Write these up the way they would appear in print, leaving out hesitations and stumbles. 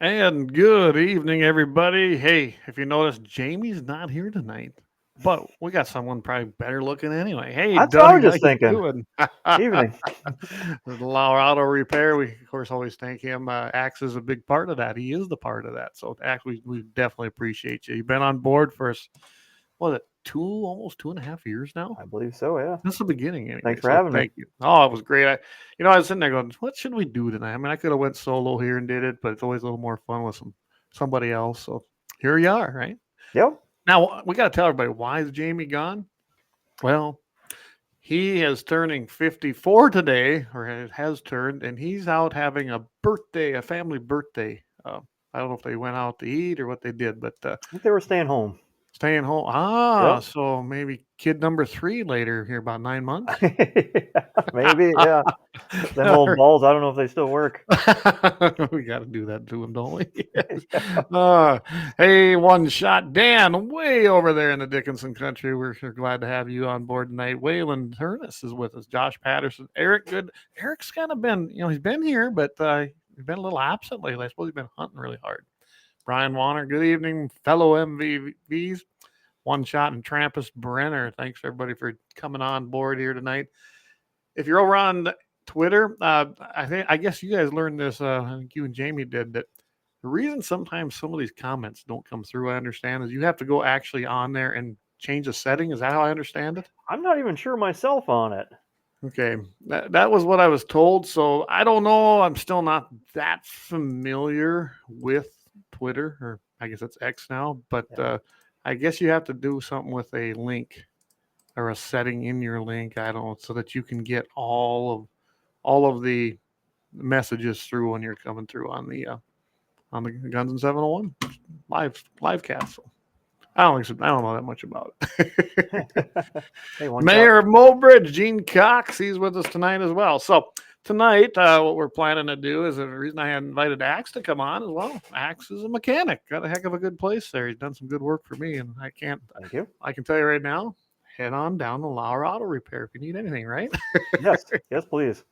And good evening, everybody. Hey, if you notice, Jamie's not here tonight, but we got someone probably better looking anyway. Hey, That's what I was Doug, how just you thinking. doing? Evening. The Lauer Auto Repair. We of course always thank him. Axe is a big part of that. He is the part of that. So Axe, we definitely appreciate you. You've been on board for us. What is it? Almost 2.5 years now. I believe so, yeah. That's the beginning anyway. Thanks for So having me. thank you. Oh, it was great. I was sitting there going, "What should we do tonight?" I mean, I could have went solo here and did it, but it's always a little more fun with somebody else. So here you are, right? Yep. Now we got to tell everybody, why is Jamie gone? Well, he is turning 54 today, or has turned, and he's out having a birthday, a family birthday. I don't know if they went out to eat or what they did, but I think they were staying home. staying home. Yep. So maybe kid number 3 later here, about 9 months. Maybe, yeah. Them old balls, I don't know if they still work. We got to do that to him, don't we? Yes. Uh, hey, one shot Dan, way over there in the Dickinson country. We're glad to have you on board tonight. Waylon Turnus is with us. Josh Patterson, Eric. Good. Eric's kind of been, he's been here, but he's been a little absent lately. I suppose he's been hunting really hard. Brian Warner, good evening, fellow MVVs. One shot and Trampus Brenner. Thanks everybody for coming on board here tonight. If you're over on Twitter, I guess you guys learned this. I think you and Jamie did that. The reason sometimes some of these comments don't come through, I understand, is you have to go actually on there and change the setting. Is that how I understand it? I'm not even sure myself on it. Okay, that was what I was told. So I don't know. I'm still not that familiar with Twitter, or I guess it's X now. But Yeah. I guess you have to do something with a link or a setting in your link. I don't know, so that you can get all of the messages through when you're coming through on the Guns and 701 live cast. So I don't know that much about it. Hey, one shot. Mayor of Mobridge, Gene Cox, he's with us tonight as well. So tonight, what we're planning to do is the reason I had invited Axe to come on as well. Axe is a mechanic, got a heck of a good place there. He's done some good work for me, and Thank you. I can tell you right now, head on down to Lauer Auto Repair if you need anything, right? Yes. Yes, please.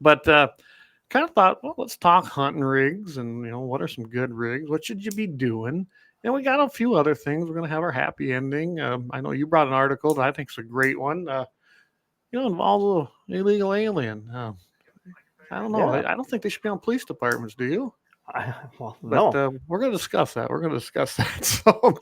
But kind of thought, well, let's talk hunting rigs and what are some good rigs? What should you be doing? And we got a few other things. We're going to have our happy ending. I know you brought an article that I think is a great one. Involves a illegal alien. I don't know. Yeah. I don't think they should be on police departments. Do you? Well, But no. we're going to discuss that. We're going to discuss that. So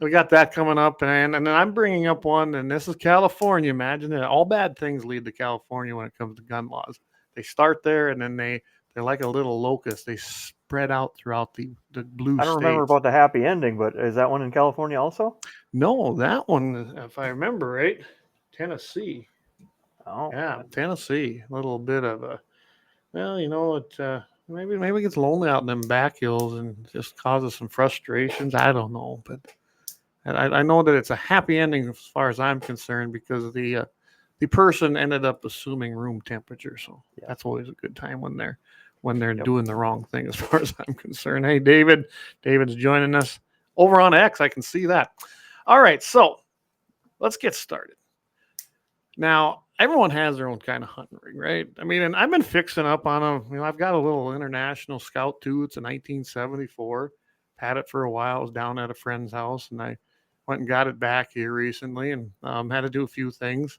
we got that coming up, and then I'm bringing up one, and this is California. Imagine that all bad things lead to California when it comes to gun laws. They start there, and then they're like a little locust. They spread out throughout the blue I don't remember states. about the happy ending, but is that one in California also? No, that one, if I remember right, Tennessee. Oh, Yeah, Tennessee. A little bit of a well, it maybe it gets lonely out in them back hills and just causes some frustrations. I don't know, but I know that it's a happy ending as far as I'm concerned because the person ended up assuming room temperature, so yeah. that's always a good time when they're Yep. doing the wrong thing as far as I'm concerned. Hey, David's joining us over on X. I can see that. All right, so let's get started. Now, everyone has their own kind of hunting rig, right? I mean, and I've been fixing up on them. I've got a little International Scout too. It's a 1974. Had it for a while. I was down at a friend's house, and I went and got it back here recently, and had to do a few things.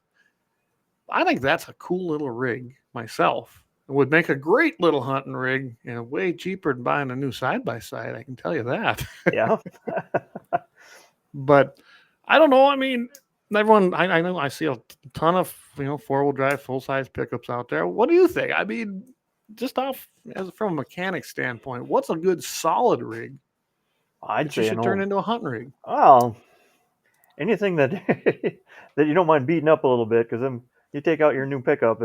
I think that's a cool little rig myself. It would make a great little hunting rig, and way cheaper than buying a new side by side. I can tell you that. Yeah. But I don't know. I mean, everyone, I know I see a ton of 4-wheel drive full size pickups out there. What do you think? I mean, just off as from a mechanic standpoint, what's a good solid rig I'd that you say should an turn old. into a hunting rig? Well, anything that that you don't mind beating up a little bit, because then you take out your new pickup,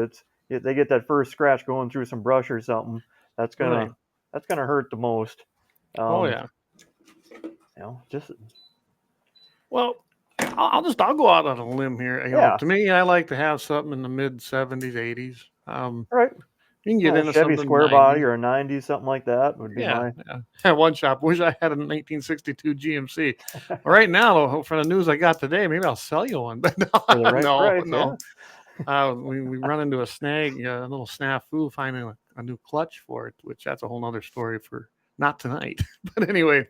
they get that first scratch going through some brush or something. That's Right. gonna that's gonna hurt the most. Oh Um, yeah. just Well, I'll go out on a limb here. yeah, To me, I like to have something in the mid 70s, 80s. all right. You can get Yeah, a into Chevy something square body 90s. or a '90, something like that would be Yeah, my. yeah. One shop. Wish I had a 1962 GMC. Right now, for the news I got today, maybe I'll sell you one. But For the no, right no, price. Yeah. no. We run into a snag, a little snafu finding a new clutch for it, which that's a whole nother story for Not tonight. But anyway,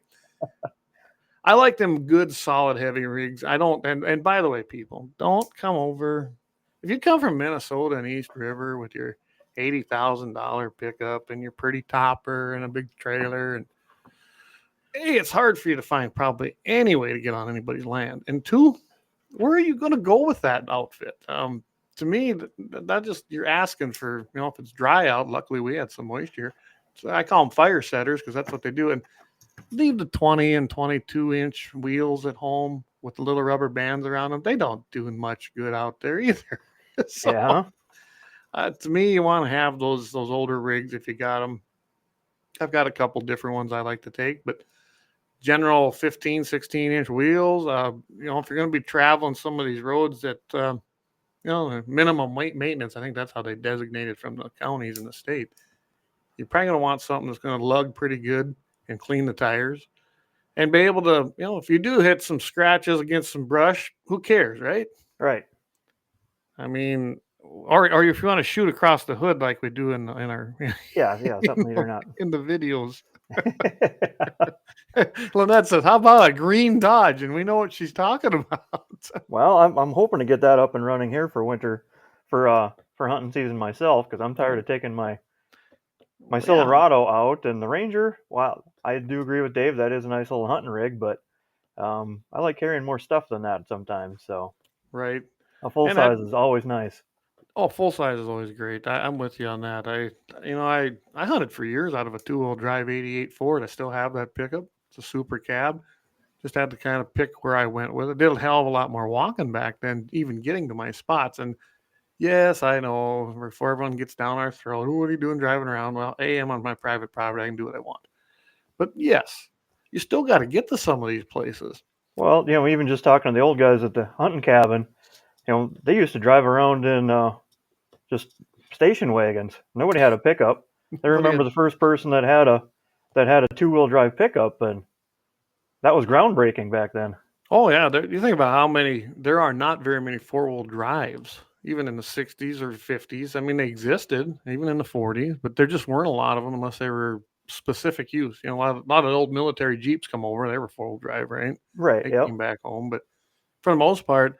I like them good, solid, heavy rigs. I don't, and by the way, people, don't come over. If you come from Minnesota and East River with your $80,000 pickup and your pretty topper and a big trailer, and A, it's hard for you to find probably any way to get on anybody's land. And two, where are you going to go with that outfit? To me, that just, you're asking for, if it's dry out, luckily we had some moisture. So I call them fire setters because that's what they do. And leave the 20 and 22-inch wheels at home with the little rubber bands around them. They don't do much good out there either. So, Yeah. to me, you want to have those older rigs if you got them. I've got a couple different ones I like to take, but general 15, 16-inch wheels. If you're going to be traveling some of these roads that, minimum weight maintenance, I think that's how they designate it from the counties in the state. You're probably going to want something that's going to lug pretty good and clean the tires and be able to, if you do hit some scratches against some brush, who cares, right? Right. I mean, or if you want to shoot across the hood like we do in our Yeah, something you're not. in the videos. Lynette says, "How about a green Dodge?" And we know what she's talking about. Well, I'm hoping to get that up and running here for winter, for hunting season myself, because I'm tired of taking my Silverado out, and the Ranger. Wow, I do agree with Dave. That is a nice little hunting rig, but I like carrying more stuff than that sometimes. So right, a full size is always nice. Oh, full size is always great. I'm with you on that. I hunted for years out of a 2-wheel drive '88 Ford. I still have that pickup. It's a super cab. Just had to kind of pick where I went with it. Did a hell of a lot more walking back then, even getting to my spots. And yes, I know before everyone gets down our throat, what are you doing driving around? Well, I'm on my private property. I can do what I want. But yes, you still got to get to some of these places. Well, even just talking to the old guys at the hunting cabin, they used to drive around in just station wagons. Nobody had a pickup. They remember the first person that had a 2-wheel drive pickup, and that was groundbreaking back then. Oh yeah, you think about how many. There are not very many 4-wheel drives, even in the '60s or '50s. I mean, they existed even in the '40s, but there just weren't a lot of them unless they were specific use. A lot of old military Jeeps come over. They were 4-wheel drive, right? Right. They Yep. came back home, but for the most part,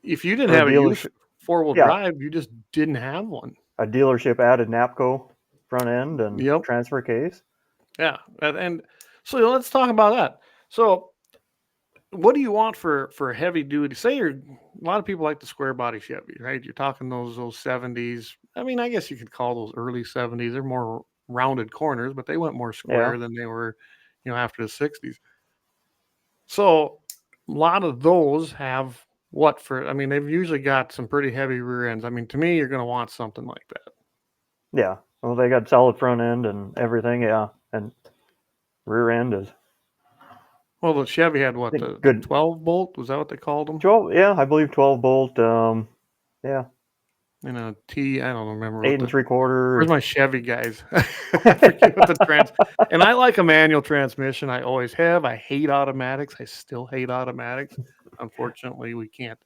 if you didn't have a use 4-wheel drive, you just didn't have one. A dealership added NAPCO front end and transfer case. Yeah, and so let's talk about that. So, what do you want for heavy duty? Say a lot of people like the square body Chevy, right? You're talking those '70s. I mean, I guess you could call those early '70s. They're more rounded corners, but they went more square than they were, after the '60s. So, a lot of those have they've usually got some pretty heavy rear ends. I mean, to me, you're going to want something like that. Yeah. Well, they got solid front end and everything. Yeah. And rear end is. Well, the Chevy had what, the 12 bolt? Was that what they called them? 12, yeah, I believe 12 bolt. Yeah. In a T, I don't remember. 8 3/4. Where's my Chevy guys? I forget what the and I like a manual transmission. I always have. I hate automatics. I still hate automatics. Unfortunately, we can't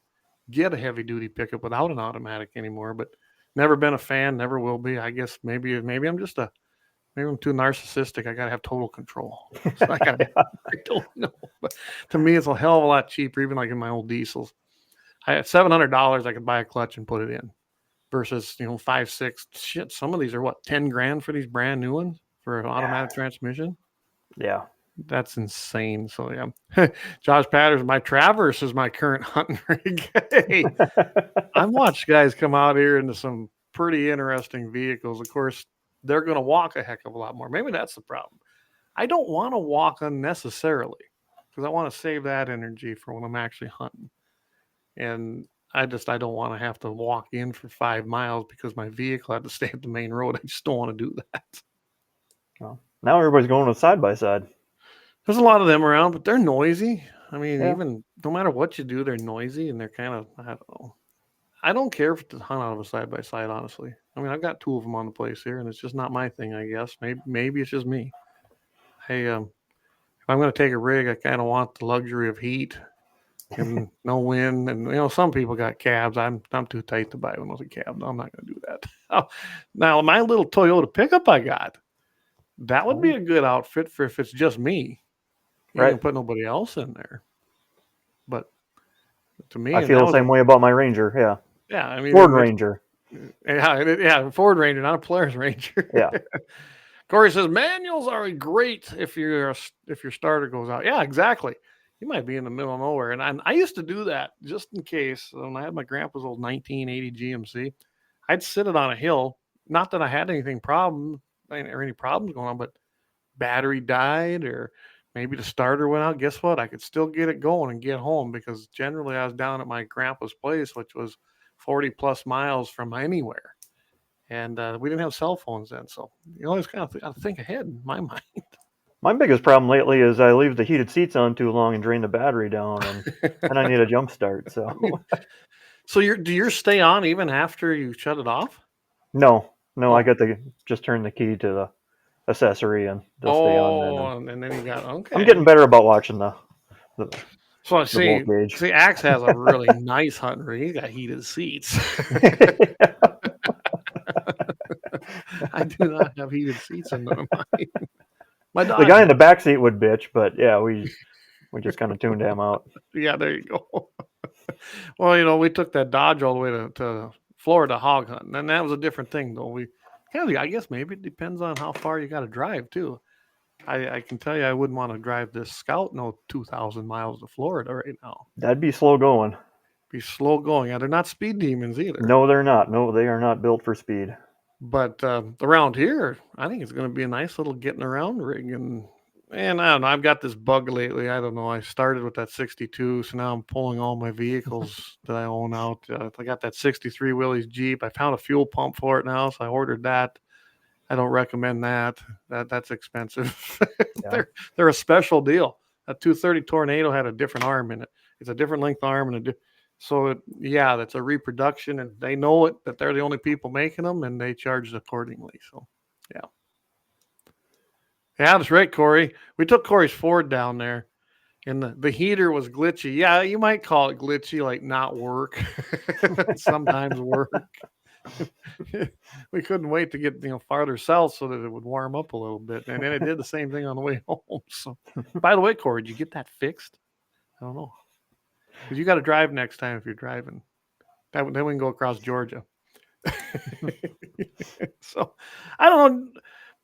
get a heavy duty pickup without an automatic anymore. But never been a fan. Never will be. I guess maybe I'm maybe I'm too narcissistic. I gotta have total control. So I don't know. But to me, it's a hell of a lot cheaper. Even like in my old diesels, I had $700. I could buy a clutch and put it in. Versus, 5, 6, shit. Some of these are what, 10 grand for these brand new ones for an automatic transmission. Yeah, that's insane. So yeah, Josh Patterson, my Traverse is my current hunting rig. Hey, I've watched guys come out here into some pretty interesting vehicles. Of course, they're going to walk a heck of a lot more. Maybe that's the problem. I don't want to walk unnecessarily because I want to save that energy for when I'm actually hunting. And I don't want to have to walk in for 5 miles because my vehicle had to stay at the main road. I just don't want to do that. Well, now everybody's going with side by side. There's a lot of them around, but they're noisy. I mean, even no matter what you do, they're noisy and they're kind of, I don't know. I don't care to hunt out of a side by side, honestly. I mean, I've got 2 of them on the place here, and it's just not my thing, I guess. Maybe it's just me. Hey, if I'm going to take a rig, I kind of want the luxury of heat and no wind. And some people got cabs. I'm too tight to buy one with a cab. No, I'm not going to do that. Now, my little Toyota pickup I got, That would be a good outfit for if it's just me. You Right. can put nobody else in there. But to me, I and feel that the was same way about my Ranger. Yeah. yeah. I mean, Ford Ranger. yeah, Ford Ranger, not a Polaris Ranger. Yeah. Corey says manuals are great if your starter goes out. Yeah, exactly. You might be in the middle of nowhere, and I used to do that just in case. When I had my grandpa's old 1980 GMC, I'd sit it on a hill. Not that I had any problems going on, but battery died or maybe the starter went out. Guess what? I could still get it going and get home because generally I was down at my grandpa's place, which was 40 plus miles from anywhere. And we didn't have cell phones then. So you always kind of got to think ahead in my mind. My biggest problem lately is I leave the heated seats on too long and drain the battery down, and then I need a jump start. So, so do yours stay on even after you shut it off? no, I got to just turn the key to the accessory and they'll stay on then. And then you got okay. I'm getting better about watching the so I see. volt gauge. See, Axe has a really nice hunting rig. He's got heated seats. I do not have heated seats in none of mine. My Dodge The guy in the back seat would bitch, but yeah, we just kind of tuned him out. Yeah, there you go. Well, we took that Dodge all the way to Florida hog hunting, and that was a different thing, though. I guess maybe it depends on how far you got to drive too. I can tell you, I wouldn't want to drive this Scout 2,000 miles to Florida right now. That'd be slow going. Be slow going. Yeah, they're not speed demons either. No, they're not. No, they are not built for speed. But around here, I think it's going to be a nice little getting around rig. And I don't know. I've got this bug lately. I don't know. I started with that 62, so now I'm pulling all my vehicles that I own out. I got that 63 Willys Jeep. I found a fuel pump for it now, so I ordered that. I don't recommend that. That's expensive. Yeah. They're a special deal. That 230 Tornado had a different arm in it. It's a different length arm and that's a reproduction, and they know it that they're the only people making them, and they charge accordingly. So, yeah, that's right, Corey. We took Corey's Ford down there, and the heater was glitchy. Yeah, you might call it glitchy, like not work. Sometimes work. We couldn't wait to get farther south so that it would warm up a little bit, and then it did the same thing on the way home. So, by the way, Corey, did you get that fixed? I don't know, because you got to drive next time if you're driving. Then we can go across Georgia. So, I don't know.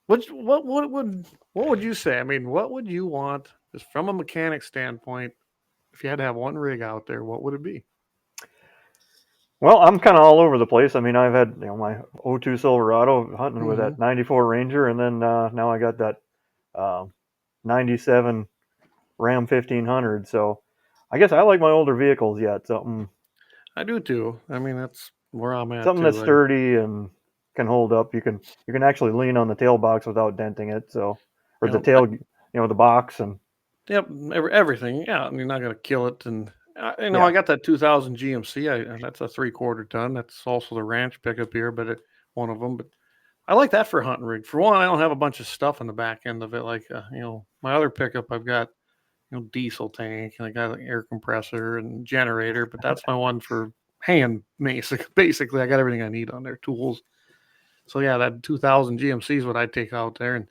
What would you say? I mean, what would you want, just from a mechanic standpoint, if you had to have one rig out there? What would it be? Well, I'm kind of all over the place. I mean, I've had my 02 Silverado hunting with that 94 Ranger, and then now I got that 97 Ram 1500. So I guess I like my older vehicles yet. Something I do too. I mean, that's where I'm at. Something that's sturdy and can hold up. You can actually lean on the tail box without denting it. So, or the tail, the box and. Yep, everything. Yeah, and you're not going to kill it. And I got that 2000 GMC. That's a 3/4 ton. That's also the ranch pickup here, but one of them. But I like that for a hunting rig. For one, I don't have a bunch of stuff in the back end of it. Like my other pickup, I've got diesel tank and I got an air compressor and generator. But that's my one for hand. Basically, I got everything I need on there, tools. So yeah, that 2000 GMC is what I take out there. And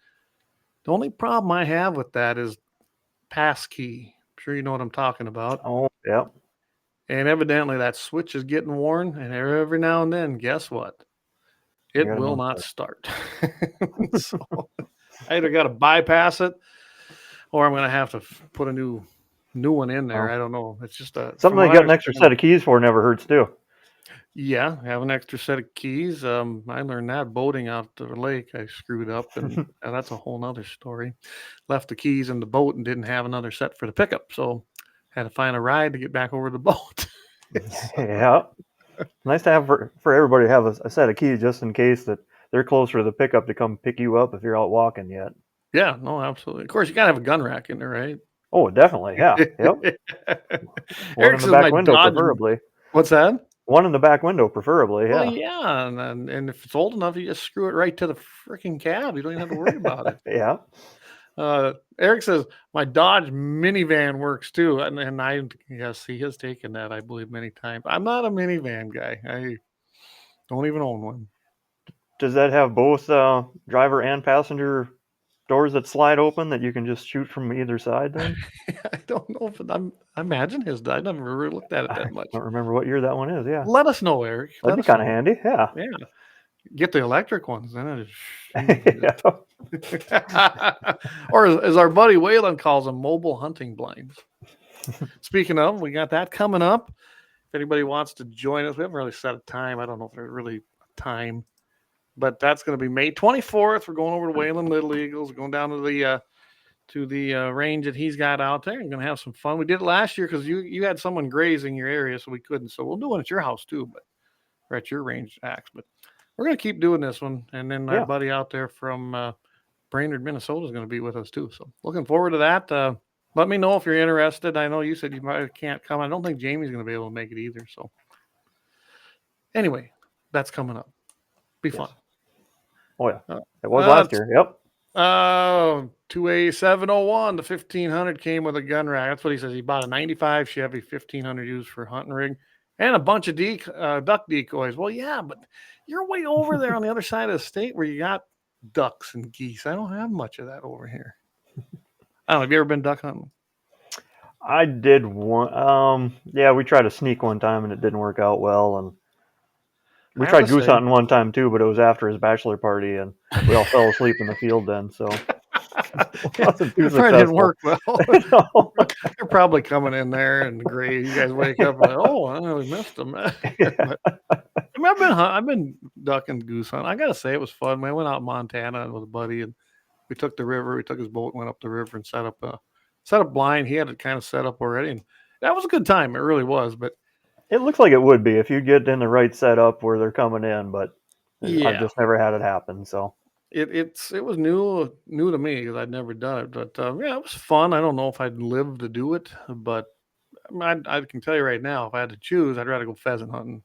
the only problem I have with that is passkey. I'm sure you know what I'm talking about. Oh, yeah. And evidently that switch is getting worn, and every now and then, guess what? It will not start. So I either got to bypass it, or I'm going to have to put a new one in there. I don't know. It's just something you got an extra set of keys for never hurts too. Yeah, have an extra set of keys. I learned that boating out the lake. I screwed up, and that's a whole nother story. Left the keys in the boat and didn't have another set for the pickup, so had to find a ride to get back over the boat. Yeah, nice to have for everybody to have a set of keys just in case that they're closer to the pickup to come pick you up if you're out walking yet. Yeah, no, absolutely. Of course, you gotta have a gun rack in there, right? Oh, definitely. Yeah. Yep. One in the back window, preferably. What's that? One in the back window, preferably. Yeah. Well, yeah, and if it's old enough, you just screw it right to the freaking cab. You don't even have to worry about it. Yeah. Eric says my Dodge minivan works too, and I yes, he has taken that, I believe, many times. I'm not a minivan guy. I don't even own one. Does that have both driver and passenger doors that slide open that you can just shoot from either side then? I don't know if I imagine his. I never really looked at it I that much. don't remember what year that one is. Yeah, Let us know, Eric. that'd be kind of handy. Yeah. Yeah. Get the electric ones, then it Yeah. or as our buddy Waylon calls them, mobile hunting blinds. Speaking of, we got that coming up. If anybody wants to join us, we haven't really set a time. I don't know if there's really a time, but that's going to be May 24th. We're going over to Wayland Little Eagles. We're going down to the range that he's got out there. We're going to have some fun. We did it last year because you had someone grazing your area, so we couldn't. So we'll do it at your house too, but or at your range, Axe. But we're going to keep doing this one. And then our buddy out there from Brainerd, Minnesota is going to be with us too. So looking forward to that. Let me know if you're interested. I know you said you probably can't come. I don't think Jamie's going to be able to make it either. So anyway, that's coming up. Be fun. Oh, yeah. It was last year. Yep. 2A701, the 1500 came with a gun rack. That's what he says. He bought a 95 Chevy 1500 used for hunting rig and a bunch of duck decoys. Well, yeah, but you're way over there on the other side of the state where you got ducks and geese. I don't have much of that over here. I don't know. Have you ever been duck hunting? I did one. Yeah, we tried to sneak one time and it didn't work out well. And we tried goose hunting one time too, but it was after his bachelor party and we all fell asleep in the field then. So it wasn't too successful. Didn't work well. No. You're probably coming in there and great. You guys wake up and like, oh, I really missed them. But, I've been duck and goose hunting. I gotta say it was fun. I went out in Montana with a buddy and we took the river. We took his boat, went up the river, and set up blind. He had it kind of set up already, and that was a good time. It really was. But it looks like it would be if you get in the right setup where they're coming in. But I've just never had it happen. So it was new to me because I'd never done it. But yeah, it was fun. I don't know if I'd live to do it, but I can tell you right now, if I had to choose, I'd rather go pheasant hunting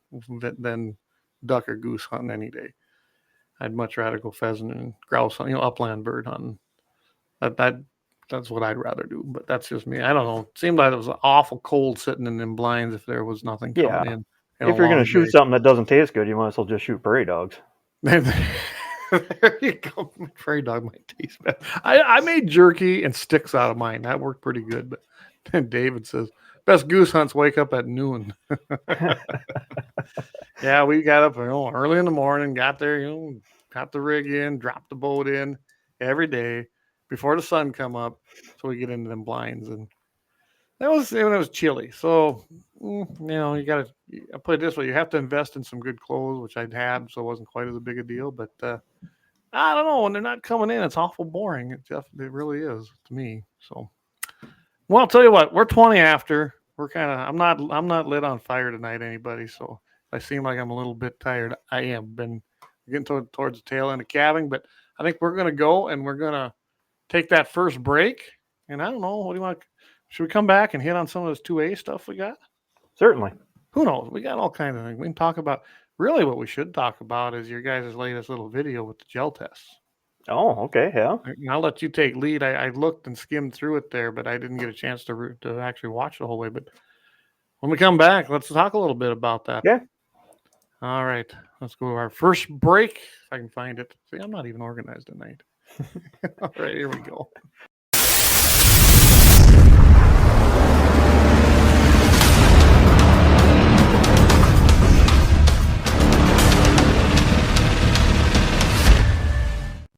than duck or goose hunting any day. I'd much rather go pheasant and grouse hunting, upland bird hunting. That's what I'd rather do, but that's just me. I don't know. It seemed like it was awful cold sitting in them blinds if there was nothing coming in. If you're going to shoot something that doesn't taste good, you might as well just shoot prairie dogs. There you go. Prairie dog might taste bad. I made jerky and sticks out of mine. That worked pretty good. But then David says, best goose hunts wake up at noon. Yeah, we got up early in the morning, got there, got the rig in, dropped the boat in every day before the sun come up, so we get into them blinds. And that was when it was chilly. So, you got to put it this way: you have to invest in some good clothes, which I'd had, so it wasn't quite as big a deal. But I don't know, when they're not coming in, it's awful boring. It really is to me. So, well, I'll tell you what, we're 20 after. We're I'm not lit on fire tonight, anybody. So I seem like I'm a little bit tired. I am. Been getting towards the tail end of calving, but I think we're going to go and we're going to take that first break. And I don't know, what do you want? Should we come back and hit on some of this 2A stuff we got? Certainly. Who knows? We got all kinds of things. We can talk about, really what we should talk about is your guys' latest little video with the gel tests. Oh, okay, yeah. I'll let you take lead. I looked and skimmed through it there, but I didn't get a chance to actually watch the whole way. But when we come back, let's talk a little bit about that. Yeah. All right. Let's go to our first break, if I can find it. See, I'm not even organized tonight. All right, here we go.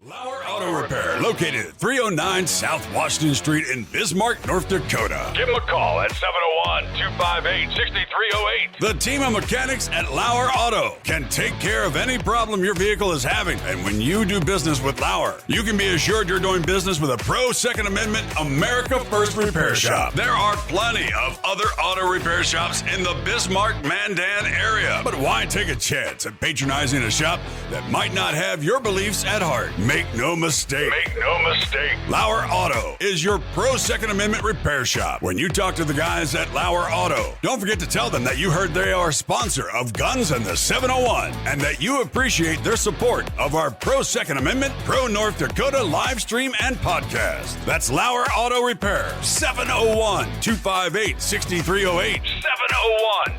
LAUER Auto Repair, located at 309 South Washington Street in Bismarck, North Dakota. Give them a call at 701-258-6308. The team of mechanics at LAUER Auto can take care of any problem your vehicle is having. And when you do business with LAUER, you can be assured you're doing business with a pro Second Amendment America First repair shop. There are plenty of other auto repair shops in the Bismarck-Mandan area. But why take a chance at patronizing a shop that might not have your beliefs at heart? Make no mistake. LAUER Auto is your pro Second Amendment repair shop. When you talk to the guys at LAUER Auto, don't forget to tell them that you heard they are a sponsor of Guns and the 701 and that you appreciate their support of our pro Second Amendment, pro North Dakota live stream and podcast. That's LAUER Auto Repair, 701-258-6308.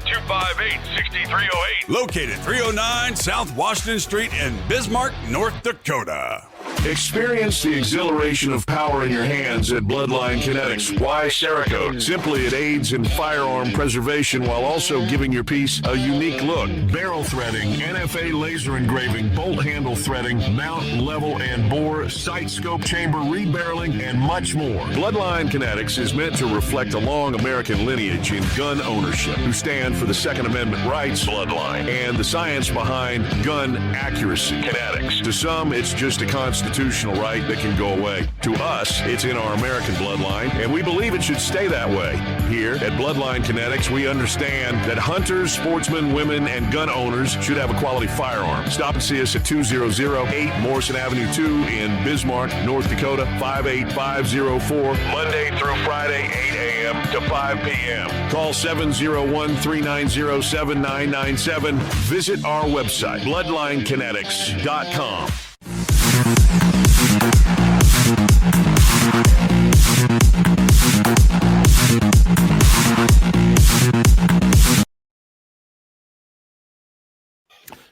701-258-6308. Located 309 South Washington Street in Bismarck, North Dakota. Experience the exhilaration of power in your hands at Bloodline Kinetics. Why Cerakote? Simply, it aids in firearm preservation while also giving your piece a unique look. Barrel threading, NFA laser engraving, bolt handle threading, mount, level, and bore, sight scope chamber, rebarreling, and much more. Bloodline Kinetics is meant to reflect a long American lineage in gun ownership, who stand for the Second Amendment rights, Bloodline, and the science behind gun accuracy. Kinetics. To some, it's just a constitutional right that can go away. To us, it's in our American bloodline, and we believe it should stay that way. Here at Bloodline Kinetics, we understand that hunters, sportsmen, women, and gun owners should have a quality firearm. Stop and see us at 2008 Morrison Avenue 2 in Bismarck, North Dakota, 58504, Monday through Friday, 8 a.m. to 5 p.m. Call 701-390-7997. Visit our website, bloodlinekinetics.com.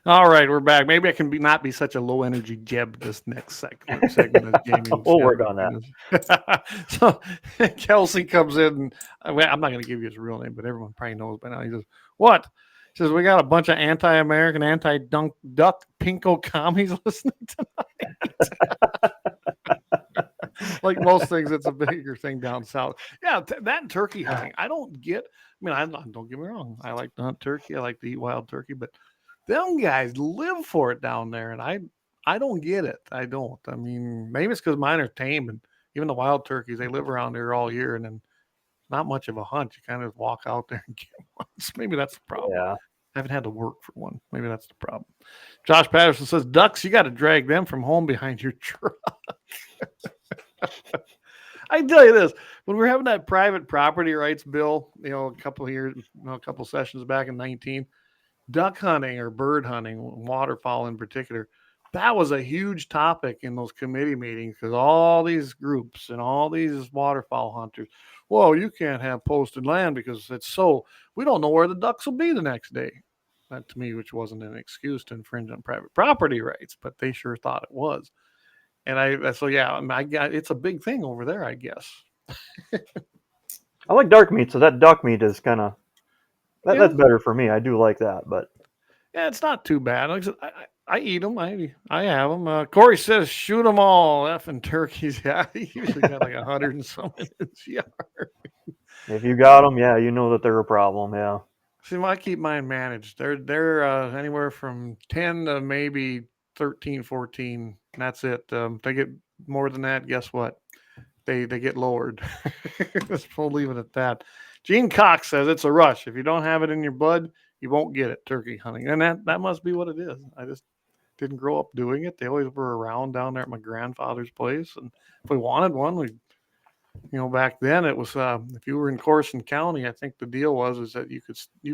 All right, we're back. Maybe I can not be such a low energy Jeb this next segment. We'll work on that. So Kelsey comes in. I'm not going to give you his real name, but everyone probably knows by now. He says, "What?" He says, "We got a bunch of anti-American, anti-duck pinko commies listening tonight." Like most things, it's a bigger thing down south. Yeah, that and turkey hunting. I don't get. I mean, don't get me wrong. I like to hunt turkey. I like to eat wild turkey, but them guys live for it down there, and I don't get it. I don't. I mean, maybe it's because mine are tame, and even the wild turkeys, they live around there all year, and then not much of a hunt. You kind of walk out there and get one. So maybe that's the problem. Yeah. I haven't had to work for one. Maybe that's the problem. Josh Patterson says, ducks, you got to drag them from home behind your truck. I tell you this, when we were having that private property rights bill, a couple sessions back in 19, duck hunting or bird hunting, waterfowl in particular, that was a huge topic in those committee meetings because all these groups and all these waterfowl hunters, well, you can't have posted land because we don't know where the ducks will be the next day. That to me, which wasn't an excuse to infringe on private property rights, but they sure thought it was. And it's a big thing over there, I guess. I like dark meat, so that duck meat is kind of that's better for me. I do like that, but yeah, it's not too bad. Like I said, I eat them. I have them. Corey says, shoot them all, effing turkeys. Yeah, he usually got like 100 and something in his yard. If you got them, yeah, you know that they're a problem. Yeah. See, I keep mine managed. They're anywhere from 10 to maybe 13, 14. And that's it. If they get more than that, guess what? They get lowered. We'll leave it at that. Gene Cox says it's a rush. If you don't have it in your blood, you won't get it turkey hunting. And that must be what it is. I just didn't grow up doing it. They always were around down there at my grandfather's place. And if we wanted one, back then it was, if you were in Corson County, I think the deal was that you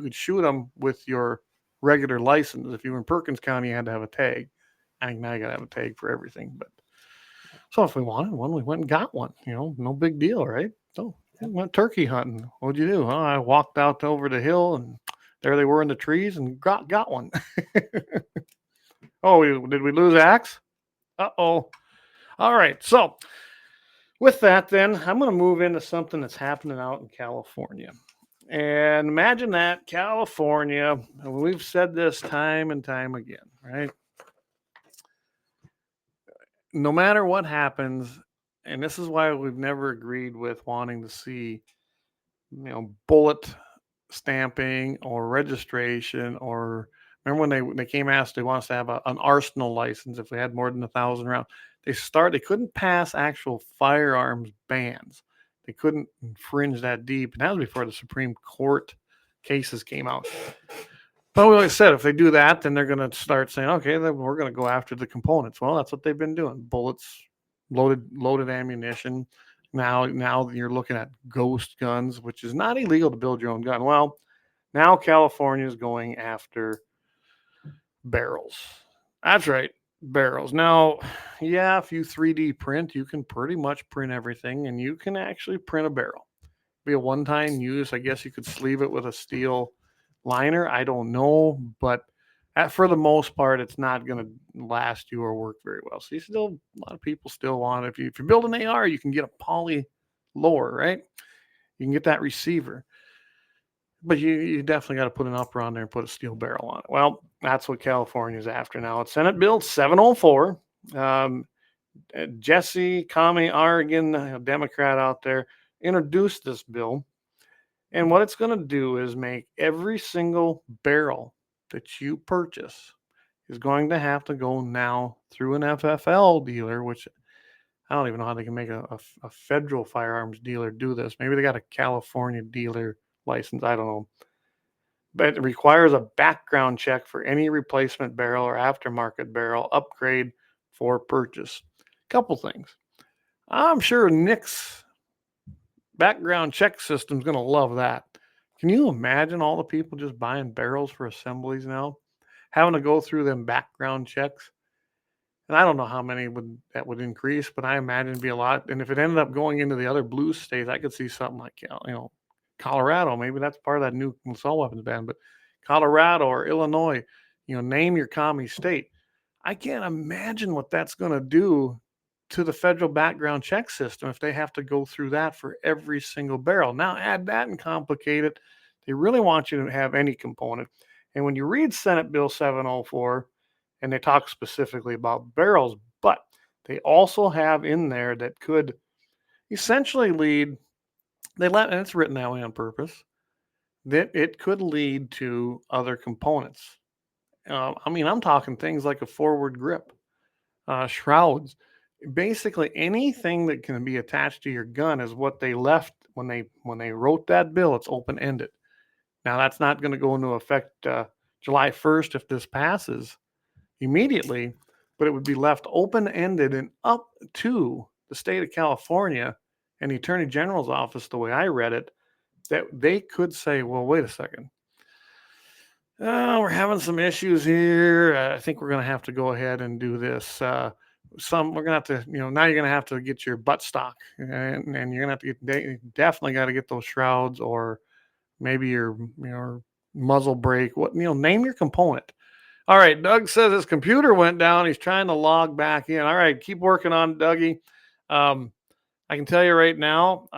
could shoot them with your regular license. If you were in Perkins County, you had to have a tag. I think now you got to have a tag for everything. But so if we wanted one, we went and got one. No big deal, right? So we went turkey hunting. What'd you do? I walked out over the hill, and there they were in the trees, and got one. Oh, did we lose Axe? Uh-oh. All right. So with that, then, I'm going to move into something that's happening out in California. And imagine that, California, we've said this time and time again, right? No matter what happens, and this is why we've never agreed with wanting to see, bullet stamping or registration, or remember when they came asked, they want us to have an arsenal license if we had more than 1,000 rounds. They couldn't pass actual firearms bans. They couldn't infringe that deep. And that was before the Supreme Court cases came out. But we always said, if they do that, then they're going to start saying, okay, then we're going to go after the components. Well, that's what they've been doing. Bullets, loaded ammunition. Now you're looking at ghost guns, which is not illegal to build your own gun. Well, now California is going after barrels. That's right, barrels. Now, yeah, if you 3D print, you can pretty much print everything, and you can actually print a barrel. Be a one-time use. I guess you could sleeve it with a steel liner. I don't know, but For the most part, it's not going to last you or work very well. So a lot of people still want, if you build an AR, you can get a poly lower, right? You can get that receiver. But you definitely got to put an upper on there and put a steel barrel on it. Well, that's what California's after now. It's Senate Bill 704. Jesse Kami Oregon, a Democrat out there, introduced this bill. And what it's going to do is make every single barrel that you purchase is going to have to go now through an FFL dealer, which I don't even know how they can make a federal firearms dealer do this. Maybe they got a California dealer license. I don't know. But it requires a background check for any replacement barrel or aftermarket barrel upgrade for purchase. Couple things. I'm sure Nick's background check system is going to love that. Can you imagine all the people just buying barrels for assemblies now, having to go through them background checks? And I don't know how many that would increase, but I imagine it'd be a lot. And if it ended up going into the other blue states, I could see something like, Colorado. Maybe that's part of that new assault weapons ban, but Colorado or Illinois, name your commie state. I can't imagine what that's going to do to the federal background check system if they have to go through that for every single barrel. Now add that and complicate it. They really want you to have any component. And when you read Senate Bill 704, and they talk specifically about barrels, but they also have in there that could essentially lead, and it's written that way on purpose, that it could lead to other components. I'm talking things like a forward grip, shrouds, basically anything that can be attached to your gun is what they left when they wrote that bill. It's open-ended. Now that's not going to go into effect July 1st if this passes immediately, but it would be left open-ended and up to the state of California and the Attorney General's office, the way I read it, that they could say, well, wait a second. We're having some issues here. I think we're going to have to go ahead and do this. We're going to have to, now you're going to have to get your butt stock and you're going to have to definitely got to get those shrouds or maybe your, muzzle brake, name your component. All right. Doug says his computer went down. He's trying to log back in. All right. Keep working on it, Dougie. I can tell you right now,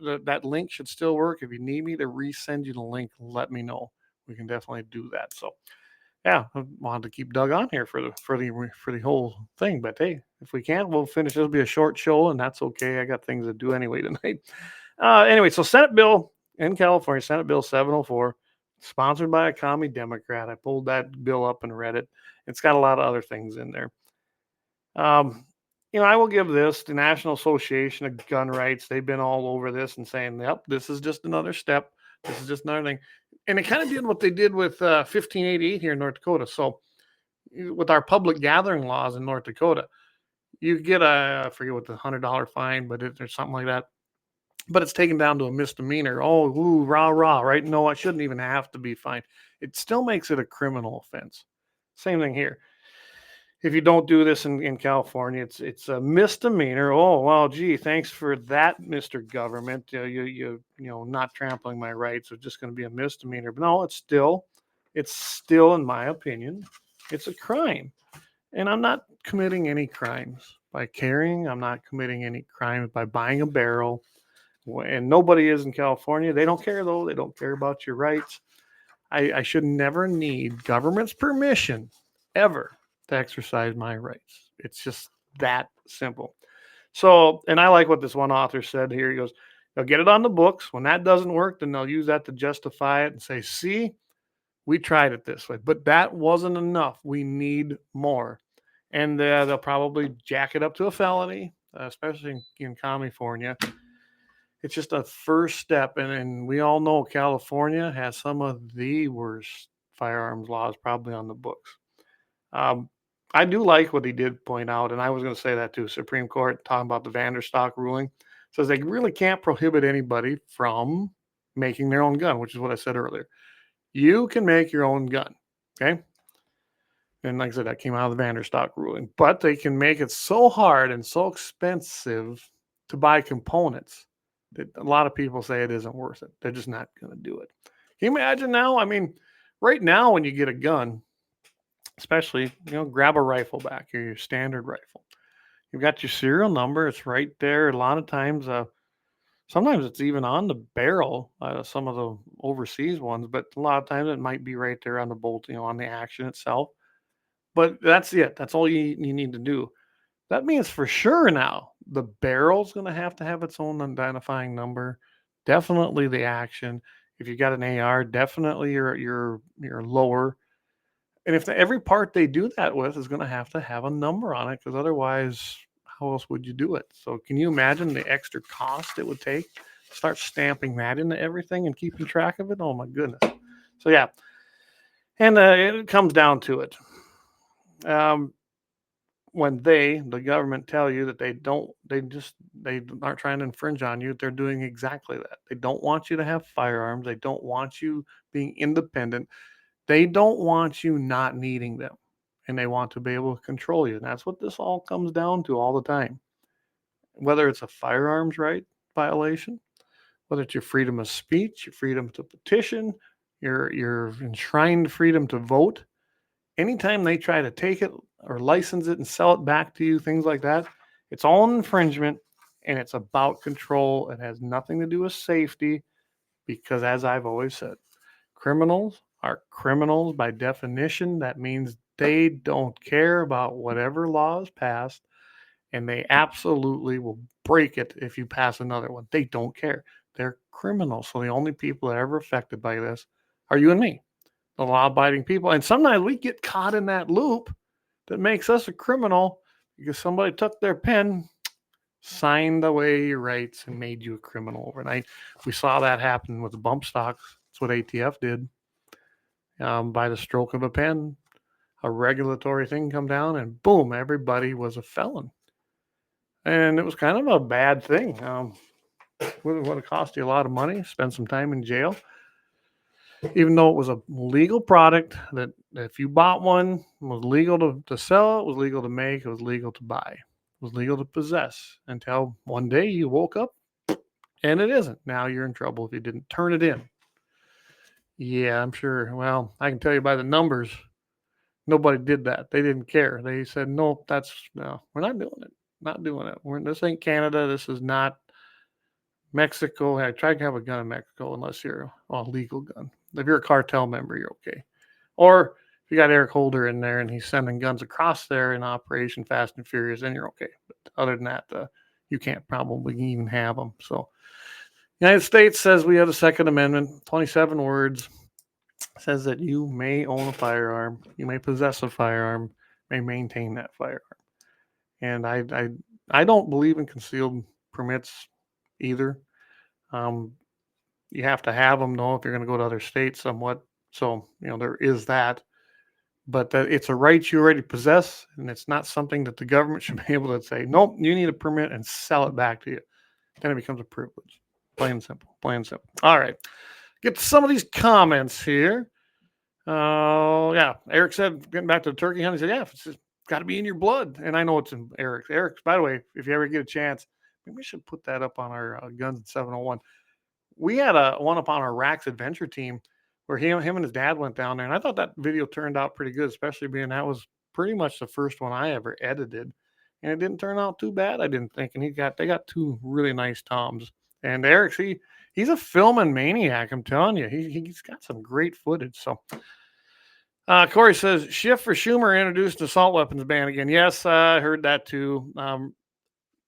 that link should still work. If you need me to resend you the link, let me know. We can definitely do that. So, yeah, I wanted to keep Doug on here for the whole thing. But hey, if we can't, we'll finish. It'll be a short show, and that's okay. I got things to do anyway tonight. Anyway, so Senate Bill in California, Senate Bill 704, sponsored by a commie Democrat. I pulled that bill up and read it. It's got a lot of other things in there. I will give this the National Association of Gun Rights. They've been all over this and saying, yep, this is just another step. This is just another thing. And it kind of did what they did with 1588 here in North Dakota. So with our public gathering laws in North Dakota, you get I forget what the $100 fine, but there's something like that. But it's taken down to a misdemeanor. Oh, ooh, rah, right? No, I shouldn't even have to be fined. It still makes it a criminal offense. Same thing here. If you don't do this in California, it's a misdemeanor. Oh, well, gee, thanks for that, Mr. Government. You not trampling my rights. It's just going to be a misdemeanor. But no, it's still, in my opinion, it's a crime. And I'm not committing any crimes by carrying. I'm not committing any crimes by buying a barrel. And nobody is in California. They don't care, though. They don't care about your rights. I should never need government's permission ever to exercise my rights. It's just that simple. So, and I like what this one author said here. He goes, they'll get it on the books. When that doesn't work, then they'll use that to justify it and say, see, we tried it this way, but that wasn't enough. We need more. And they'll probably jack it up to a felony, especially in California. It's just a first step. And we all know California has some of the worst firearms laws probably on the books. I do like what he did point out, and I was going to say that too. Supreme Court talking about the Vanderstock ruling says they really can't prohibit anybody from making their own gun, which is what I said earlier. You can make your own gun, okay? And like I said, that came out of the Vanderstock ruling, but they can make it so hard and so expensive to buy components that a lot of people say it isn't worth it. They're just not going to do it. Can you imagine now? I mean, right now when you get a gun, especially, grab a rifle back here, your standard rifle. You've got your serial number. It's right there. A lot of times, sometimes it's even on the barrel, some of the overseas ones, but a lot of times it might be right there on the bolt, on the action itself. But that's it. That's all you need to do. That means for sure now the barrel's going to have its own identifying number. Definitely the action. If you got an AR, definitely your lower. And if every part they do that with is going to have a number on it, because otherwise, how else would you do it? So can you imagine the extra cost it would take to start stamping that into everything and keeping track of it? Oh my goodness. So yeah, and it comes down to it. When the government tell you that they aren't trying to infringe on you, they're doing exactly that. They don't want you to have firearms. They don't want you being independent. They don't want you not needing them, and they want to be able to control you. And that's what this all comes down to all the time. Whether it's a firearms right violation, whether it's your freedom of speech, your freedom to petition, your enshrined freedom to vote, anytime they try to take it or license it and sell it back to you, things like that, it's all an infringement, and it's about control. It has nothing to do with safety, because as I've always said, criminals are criminals by definition. That means they don't care about whatever law is passed, and they absolutely will break it if you pass another one. They don't care. They're criminals. So the only people that are ever affected by this are you and me, the law-abiding people. And sometimes we get caught in that loop that makes us a criminal because somebody took their pen, signed away your rights, and made you a criminal overnight. We saw that happen with the bump stocks. That's what ATF did. By the stroke of a pen, a regulatory thing come down, and boom, everybody was a felon. And it was kind of a bad thing. Would have cost you a lot of money, spend some time in jail. Even though it was a legal product that if you bought one, it was legal to sell, it was legal to make, it was legal to buy, it was legal to possess, until one day you woke up and it isn't. Now you're in trouble if you didn't turn it in. Yeah, I'm sure. Well, I can tell you by the numbers, nobody did that. They didn't care. They said, no, we're not doing it. Not doing it. This ain't Canada. This is not Mexico. I tried to have a gun in Mexico unless you're a legal gun. If you're a cartel member, you're okay. Or if you got Eric Holder in there and he's sending guns across there in Operation Fast and Furious, then you're okay. But other than that, you can't probably even have them. So the United States says we have the Second Amendment, 27 words, says that you may own a firearm, you may possess a firearm, may maintain that firearm. And I don't believe in concealed permits either. You have to have them, though, if you're going to go to other states somewhat. So, there is that. But it's a right you already possess, and it's not something that the government should be able to say, nope, you need a permit and sell it back to you. Then it becomes a privilege. Plain and simple. Plain and simple. All right. Get to some of these comments here. Yeah. Eric said, getting back to the turkey hunt, he said, yeah, it's just got to be in your blood. And I know it's in Eric's. Eric's, by the way, if you ever get a chance, maybe we should put that up on our Guns 701. We had one up on our Rax Adventure team where him and his dad went down there. And I thought that video turned out pretty good, especially being that was pretty much the first one I ever edited. And it didn't turn out too bad, I didn't think. And they got two really nice toms. And Eric's, he's a filming maniac, I'm telling you. He's got some great footage. So Corey says, shift for Schumer introduced an assault weapons ban again. Yes, I heard that too. I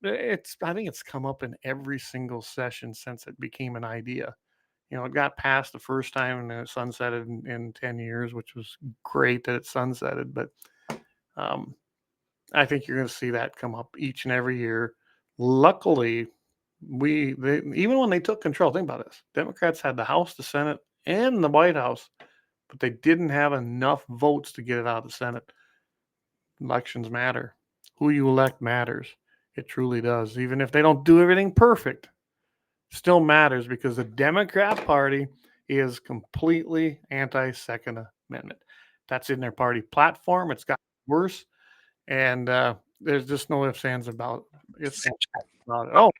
think it's come up in every single session since it became an idea. It got passed the first time and it sunsetted in 10 years, which was great that it sunsetted. But I think you're going to see that come up each and every year. Luckily, even when they took control, think about this. Democrats had the House, the Senate, and the White House, but they didn't have enough votes to get it out of the Senate. Elections matter. Who you elect matters. It truly does. Even if they don't do everything perfect, still matters because the Democrat Party is completely anti-Second Amendment. That's in their party platform. It's gotten worse. And there's just no ifs, ands about it. Oh,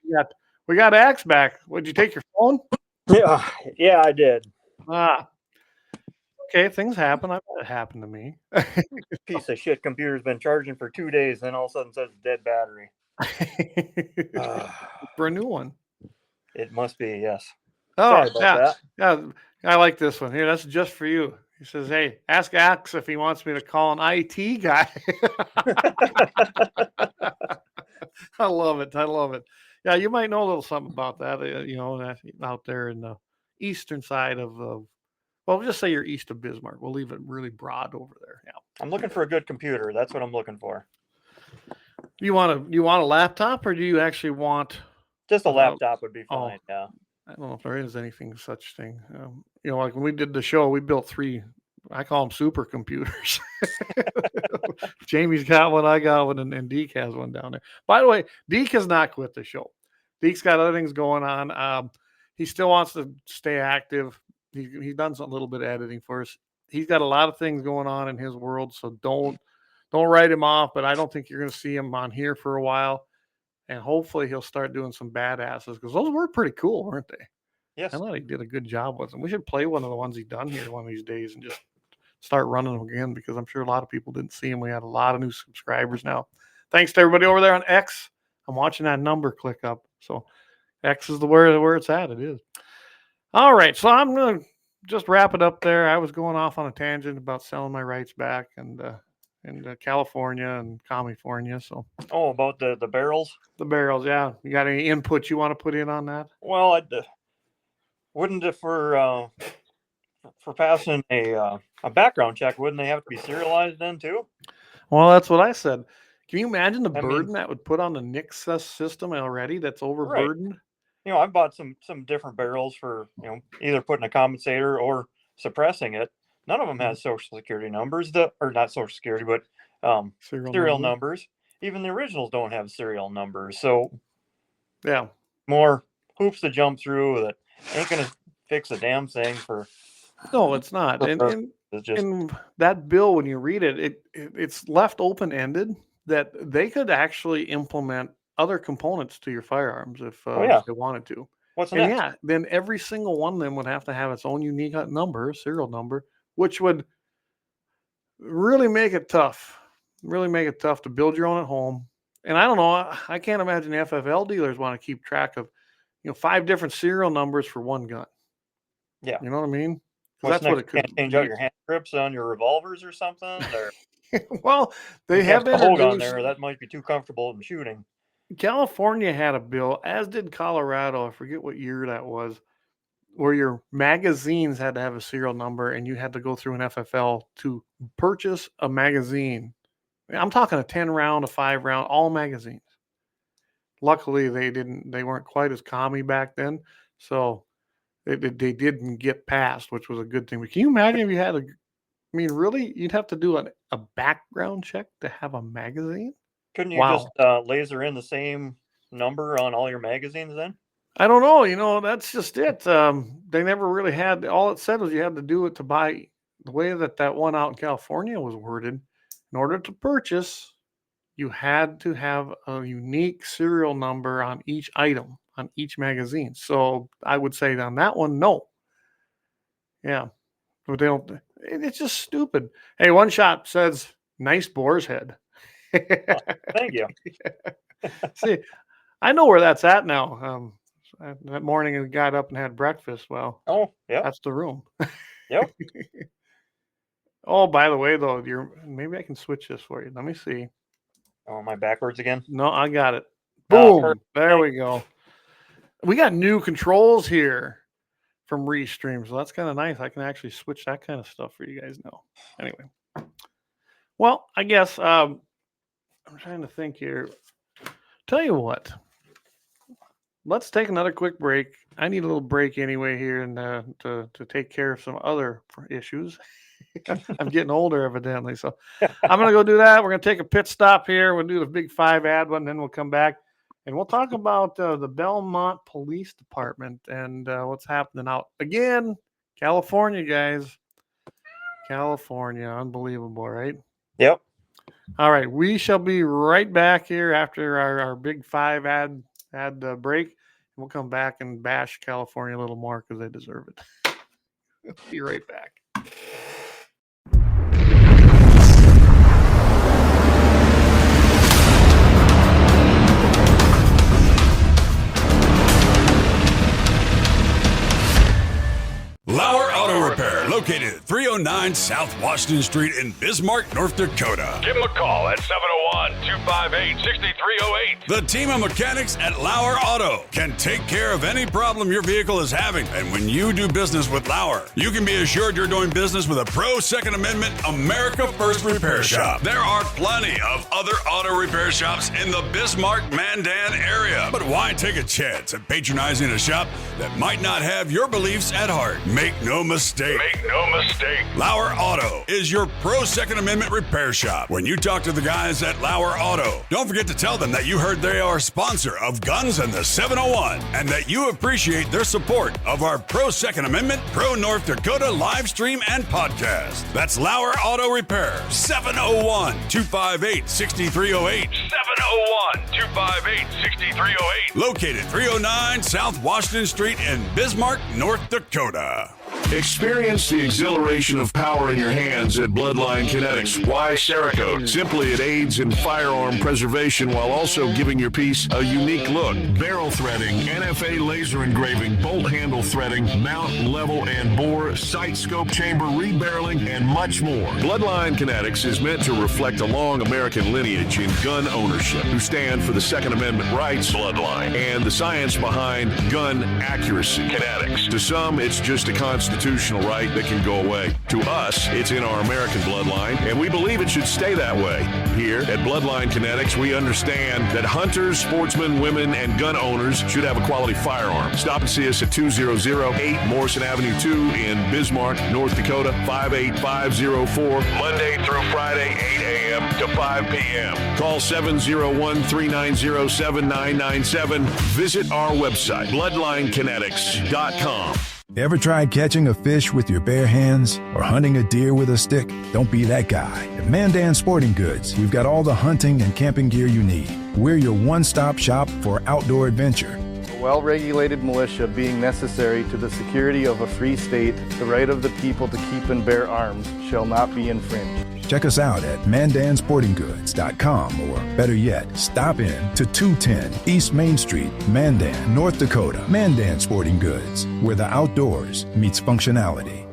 we got Axe back. Would you take your phone? Yeah, I did. okay. Things happen. I've had it happen to me. Piece of shit computer's been charging for 2 days, then all of a sudden says dead battery. For a new one. It must be, yes. Oh, Sorry about yeah. that. Yeah. I like this one. Here, that's just for you. He says, hey, ask Axe if he wants me to call an IT guy. I love it. I love it. Yeah, you might know a little something about that, out there in the eastern side of, well, just say you're east of Bismarck. We'll leave it really broad over there. Yeah. I'm looking for a good computer. That's what I'm looking for. You want a laptop, or do you actually want? Just a laptop would be fine. Yeah. I don't know if there is anything such thing. Like when we did the show, we built 3. I call them supercomputers. Jamie's got one, I got one, and Deke has one down there. By the way, Deke has not quit the show. Deke's got other things going on. He still wants to stay active. He's done a little bit of editing for us. He's got a lot of things going on in his world, so don't write him off. But I don't think you're going to see him on here for a while. And hopefully he'll start doing some badasses, because those were pretty cool, weren't they? Yes. I thought he did a good job with them. We should play one of the ones he's done here one of these days and just start running them again, because I'm sure a lot of people didn't see him. We had a lot of new subscribers now. Thanks to everybody over there on X. I'm watching that number click up. So X is where it's at. It is. All right. So I'm going to just wrap it up there. I was going off on a tangent about selling my rights back and California and California. So about the barrels. The barrels, yeah. You got any input you want to put in on that? Well, wouldn't it for passing a background check? Wouldn't they have to be serialized then too? Well, that's what I said. Can you imagine the burden that would put on the NICS system already? That's overburdened. Right. I've bought some different barrels for either putting a compensator or suppressing it. None of them has social security numbers, or not social security, but serial numbers. Even the originals don't have serial numbers. So, yeah, more hoops to jump through that ain't going to fix a damn thing for. No, it's not. And that bill, when you read it, it's left open-ended that they could actually implement other components to your firearms if they wanted to. What's next? Yeah, then every single one of them would have to have its own unique serial number, which would really make it tough. Really make it tough to build your own at home. And I don't know, I can't imagine the FFL dealers want to keep track of, 5 different serial numbers for one gun. Yeah. You know what I mean? That's what it could change out your hand grips on your revolvers or something. Or well, they have been hold on there. That might be too comfortable in shooting. California had a bill, as did Colorado. I forget what year that was, where your magazines had to have a serial number, and you had to go through an FFL to purchase a magazine. I'm talking a 10-round, a 5-round, all magazines. Luckily, they weren't quite as commie back then, so they didn't get passed, which was a good thing. But can you imagine if you had really, you'd have to do a background check to have a magazine? Couldn't you just laser in the same number on all your magazines then? I don't know. That's just it. They never really had. All it said was you had to do it to buy. The way that one out in California was worded, in order to purchase, you had to have a unique serial number on each item, on each magazine. So I would say on that one, no. Yeah. But they don't. It's just stupid. Hey, One Shot says, nice boar's head. Thank you. See, I know where that's at now. That morning I got up and had breakfast. Well, yeah, that's the room. Yep. Oh, by the way, though, maybe I can switch this for you. Let me see. Oh, am I backwards again? No, I got it. Boom. There we go. We got new controls here from Restream, so that's kind of nice. I can actually switch that kind of stuff for you guys now. Anyway. Well, I guess I'm trying to think here. Tell you what. Let's take another quick break. I need a little break anyway here and to take care of some other issues. I'm getting older, evidently. So I'm going to go do that. We're going to take a pit stop here. We'll do the big 5 ad one, then we'll come back. And we'll talk about the Belmont Police Department and what's happening out. Again, California, guys. California. Unbelievable, right? Yep. All right. We shall be right back here after our big 5 ad break. We'll come back and bash California a little more because they deserve it. Be right back. located at 309 South Washington Street in Bismarck, North Dakota. Give them a call at 701-258-6308. The team of mechanics at Lauer Auto can take care of any problem your vehicle is having. And when you do business with Lauer, you can be assured you're doing business with a pro Second Amendment America First repair shop. There are plenty of other auto repair shops in the Bismarck-Mandan area. But why take a chance at patronizing a shop that might not have your beliefs at heart? Make no mistake. Lauer Auto is your pro Second Amendment repair shop. When you talk to the guys at Lauer Auto, don't forget to tell them that you heard they are a sponsor of Guns and the 701 and that you appreciate their support of our pro Second Amendment, pro North Dakota live stream and podcast. That's Lauer Auto Repair, 701-258-6308. 701-258-6308. Located 309 South Washington Street in Bismarck, North Dakota. Experience the exhilaration of power in your hands at Bloodline Kinetics. Why Cerakote? Simply, it aids in firearm preservation while also giving your piece a unique look. Barrel threading, NFA laser engraving, bolt handle threading, mount, level, and bore, sight scope chamber, rebarreling, and much more. Bloodline Kinetics is meant to reflect a long American lineage in gun ownership, who stand for the Second Amendment rights, Bloodline, and the science behind gun accuracy. Kinetics. To some, it's just a constitutional right that can go away. To us, it's in our American bloodline, and we believe it should stay that way. Here at Bloodline Kinetics, we understand that hunters, sportsmen, women, and gun owners should have a quality firearm. Stop and see us at 2008 Morrison Avenue 2 in Bismarck, North Dakota, 58504, Monday through Friday, 8 a.m. to 5 p.m. Call 701-390-7997. Visit our website, bloodlinekinetics.com. Ever tried catching a fish with your bare hands or hunting a deer with a stick? Don't be that guy. At Mandan Sporting Goods, we've got all the hunting and camping gear you need. We're your one-stop shop for outdoor adventure. A well-regulated militia being necessary to the security of a free state, the right of the people to keep and bear arms shall not be infringed. Check us out at mandansportinggoods.com, or better yet, stop in to 210 East Main Street, Mandan, North Dakota. Mandan Sporting Goods, where the outdoors meets functionality.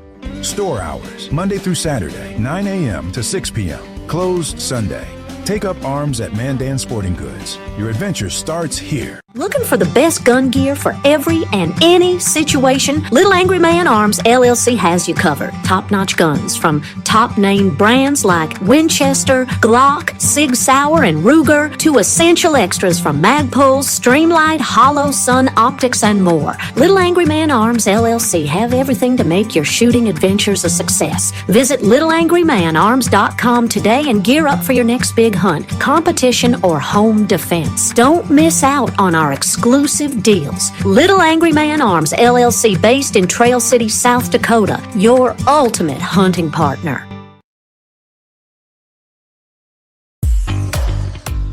Store hours, Monday through Saturday, 9 a.m. to 6 p.m. Closed Sunday. Take up arms at Mandan Sporting Goods. Your adventure starts here. Looking for the best gun gear for every and any situation? Little Angry Man Arms LLC has you covered. Top-notch guns from top-name brands like Winchester, Glock, Sig Sauer, and Ruger to essential extras from Magpul, Streamlight, Hollow, Sun Optics, and more. Little Angry Man Arms LLC have everything to make your shooting adventures a success. Visit littleangrymanarms.com today and gear up for your next big hunt, competition, or home defense. Don't miss out on our exclusive deals. Little Angry Man Arms LLC, based in Trail City, South Dakota, your ultimate hunting partner.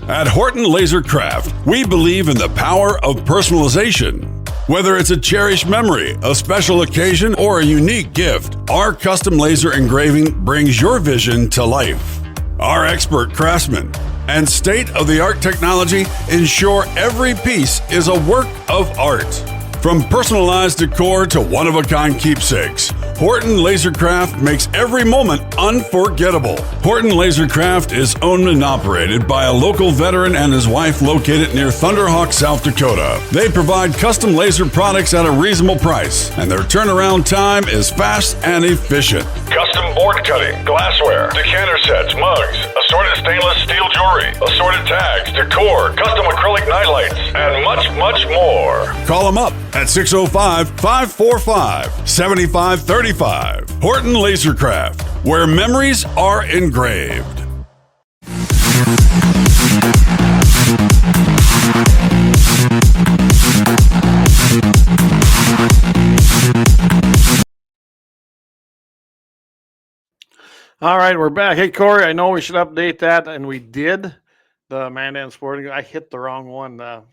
At Horton Laser Craft, we believe in the power of personalization. Whether it's a cherished memory, a special occasion, or a unique gift, our custom laser engraving brings your vision to life. Our expert craftsmen and state-of-the-art technology ensure every piece is a work of art. From personalized decor to one-of-a-kind keepsakes, Horton Lasercraft makes every moment unforgettable. Horton Lasercraft is owned and operated by a local veteran and his wife located near Thunderhawk, South Dakota. They provide custom laser products at a reasonable price, and their turnaround time is fast and efficient. Custom board cutting, glassware, decanter sets, mugs, assorted stainless steel jewelry, assorted tags, decor, custom acrylic nightlights, and much, much more. Call them up at 605-545-7535. Horton Lasercraft, where memories are engraved. All right, we're back. Hey, Corey, I know we should update that, and we did. The Mandan Sporting, I hit the wrong one, but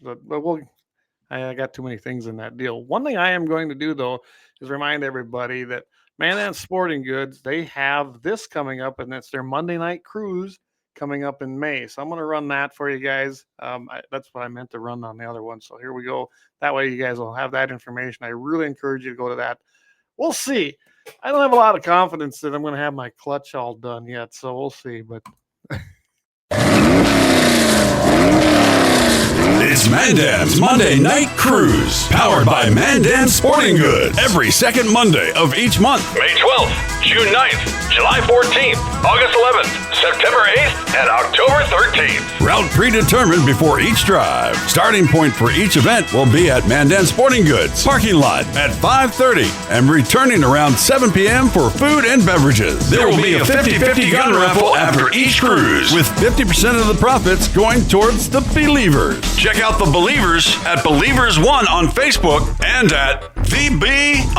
I got too many things in that deal. One thing I am going to do, though, is remind everybody that Mandan Sporting Goods, they have this coming up, and it's their Monday night cruise coming up in May. So I'm going to run that for you guys. That's what I meant to run on the other one. So here we go. That way you guys will have that information. I really encourage you to go to that. We'll see. I don't have a lot of confidence that I'm going to have my clutch all done yet, so we'll see. But It's Mandan's Monday Night Cruise, powered by Mandan Sporting Goods. Every second Monday of each month. May 12th, June 9th, July 14th, August 11th, September 8th, and October 13th. Route predetermined before each drive. Starting point for each event will be at Mandan Sporting Goods parking lot at 5:30 and returning around 7 p.m. for food and beverages. There will be a 50-50 gun raffle after each cruise, with 50% of the profits going towards the Believers. Check out the Believers at Believers1 on Facebook and at VB_Levers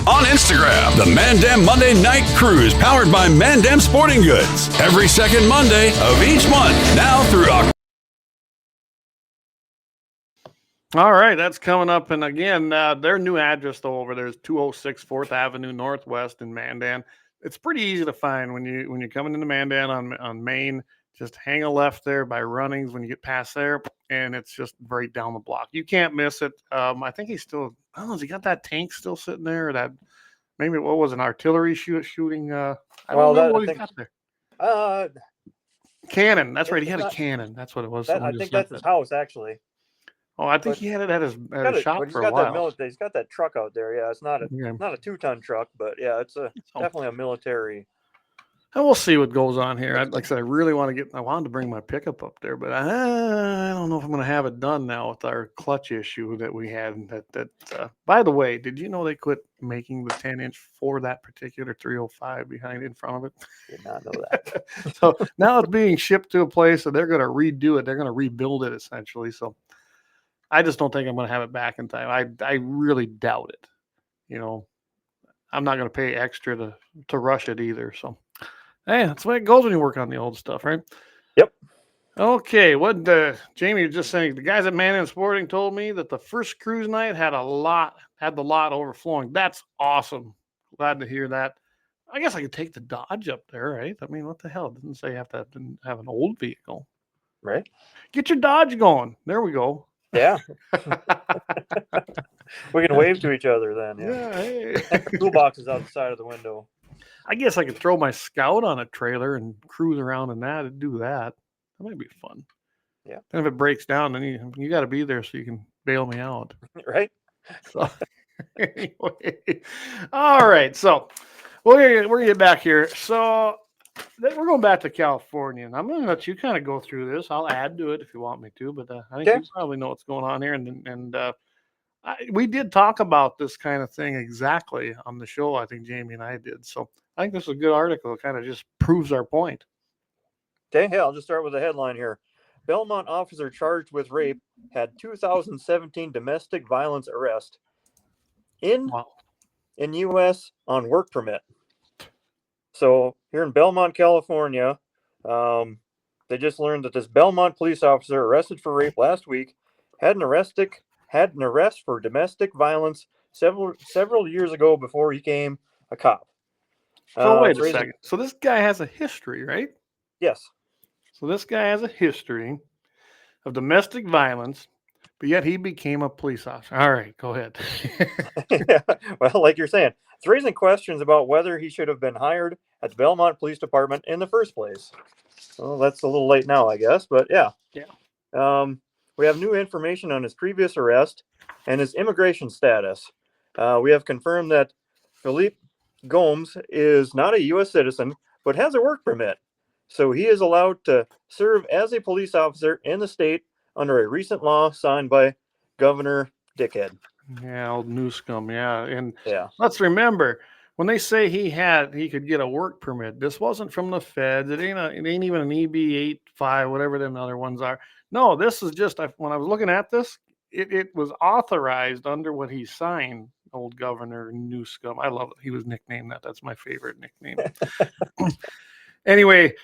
on Instagram. The Mandan Monday Night Cruise, powered by Mandan Sporting Goods. Every second Monday of each month, now through October. all right, that's coming up. And again, their new address though over there is 206 4th Avenue Northwest in Mandan. It's pretty easy to find when you're coming into Mandan on Main. Just hang a left there by Runnings when you get past there, and it's just right down the block. You can't miss it. I think he's still. I don't know. Has he got that tank still sitting there? Or that maybe what was an artillery shooting? I don't know what he's got there. Cannon. That's right. He had a cannon. That's what it was. I think that's his house, actually. Oh, I think he had it at his shop for a while. He's got that truck out there. Yeah, it's not a 2-ton truck, but yeah, it's definitely a military. And we'll see what goes on here. Like I said, I really want to get. I wanted to bring my pickup up there, but I don't know if I'm going to have it done now with our clutch issue that we had. By the way, did you know they quit making the 10-inch for that particular 305 behind in front of it? Did not know that. So now it's being shipped to a place, and they're going to redo it. They're going to rebuild it essentially. So I just don't think I'm going to have it back in time. I really doubt it. I'm not going to pay extra to rush it either. So. Hey, that's the way it goes when you work on the old stuff, right? Yep. Okay, what Jamie was just saying, the guys at Mandan Sporting told me that the first cruise night had the lot overflowing. That's awesome. Glad to hear that. I guess I could take the Dodge up there, right? I mean, what the hell? It didn't say you have to have an old vehicle. Right. Get your Dodge going. There we go. Yeah. We can wave to each other then. Yeah. Hey. The toolbox is out the side of the window. I guess I could throw my Scout on a trailer and cruise around in that and do that. That might be fun. Yeah. And if it breaks down, then you got to be there so you can bail me out. Right. So anyway, all right. So we're gonna get back here. So we're going back to California, and I'm going to let you kind of go through this. I'll add to it if you want me to, but I think you probably know what's going on here. And we did talk about this kind of thing exactly on the show. I think Jamie and I did. So I think this is a good article. It kind of just proves our point. Okay, I'll just start with the headline here. Belmont officer charged with rape had 2017 domestic violence arrest in U.S. on work permit. So here in Belmont, California, they just learned that this Belmont police officer arrested for rape last week had an arrest for domestic violence several years ago before he became a cop. So wait a second. So this guy has a history, right? Yes. So this guy has a history of domestic violence, but yet he became a police officer. All right, go ahead. Yeah. Well, like you're saying, it's raising questions about whether he should have been hired at the Belmont Police Department in the first place. Well, that's a little late now, I guess, but yeah. Yeah. We have new information on his previous arrest and his immigration status. We have confirmed that Philippe Gomes is not a U.S. citizen, but has a work permit. So he is allowed to serve as a police officer in the state under a recent law signed by Governor Dickhead. Yeah, old Newscomb. Yeah. And let's remember, when they say he could get a work permit, this wasn't from the feds. It ain't even an EB-85, whatever them other ones are. No, this is just, when I was looking at this, it was authorized under what he signed, old Governor Newscomb. I love it. He was nicknamed that. That's my favorite nickname. Anyway,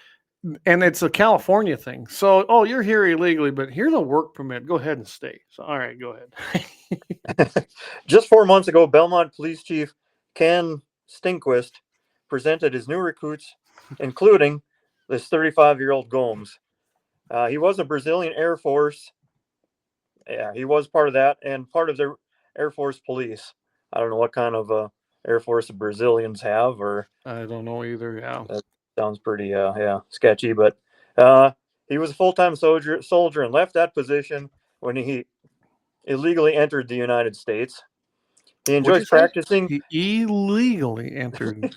and it's a California thing. So, you're here illegally, but here's a work permit. Go ahead and stay. So, all right, go ahead. Just 4 months ago, Belmont Police Chief Ken Stinquist presented his new recruits, including this 35-year-old Gomes. He was a Brazilian Air Force. Yeah, he was part of that and part of the Air Force Police. I don't know what kind of Air Force the Brazilians have, or I don't know either. Yeah. that sounds pretty sketchy. But he was a full-time soldier and left that position when he illegally entered the United States. He What'd you enjoys say? practicing. He illegally entered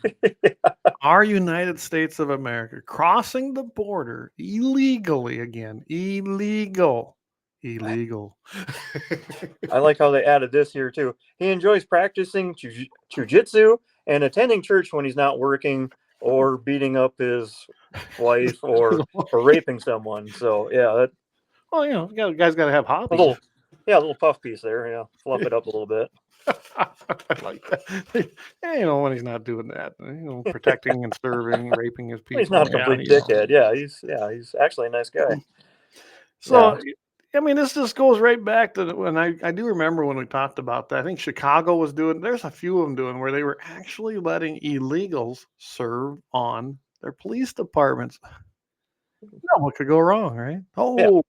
our United States of America, crossing the border illegally again. Illegal. I like how they added this here too. He enjoys practicing jujitsu and attending church when he's not working or beating up his wife or raping someone. So yeah, that Well, you know, guys got to have a hobbies. little puff piece there. Yeah, fluff it up a little bit. I like that. You know, when he's not doing that, you know, protecting and serving, raping his people. He's not a complete dickhead. Yeah, he's actually a nice guy. So, I mean, this just goes right back to when I do remember when we talked about that. I think Chicago was doing, there's a few of them doing where they were actually letting illegals serve on their police departments. What could go wrong, right? Oh,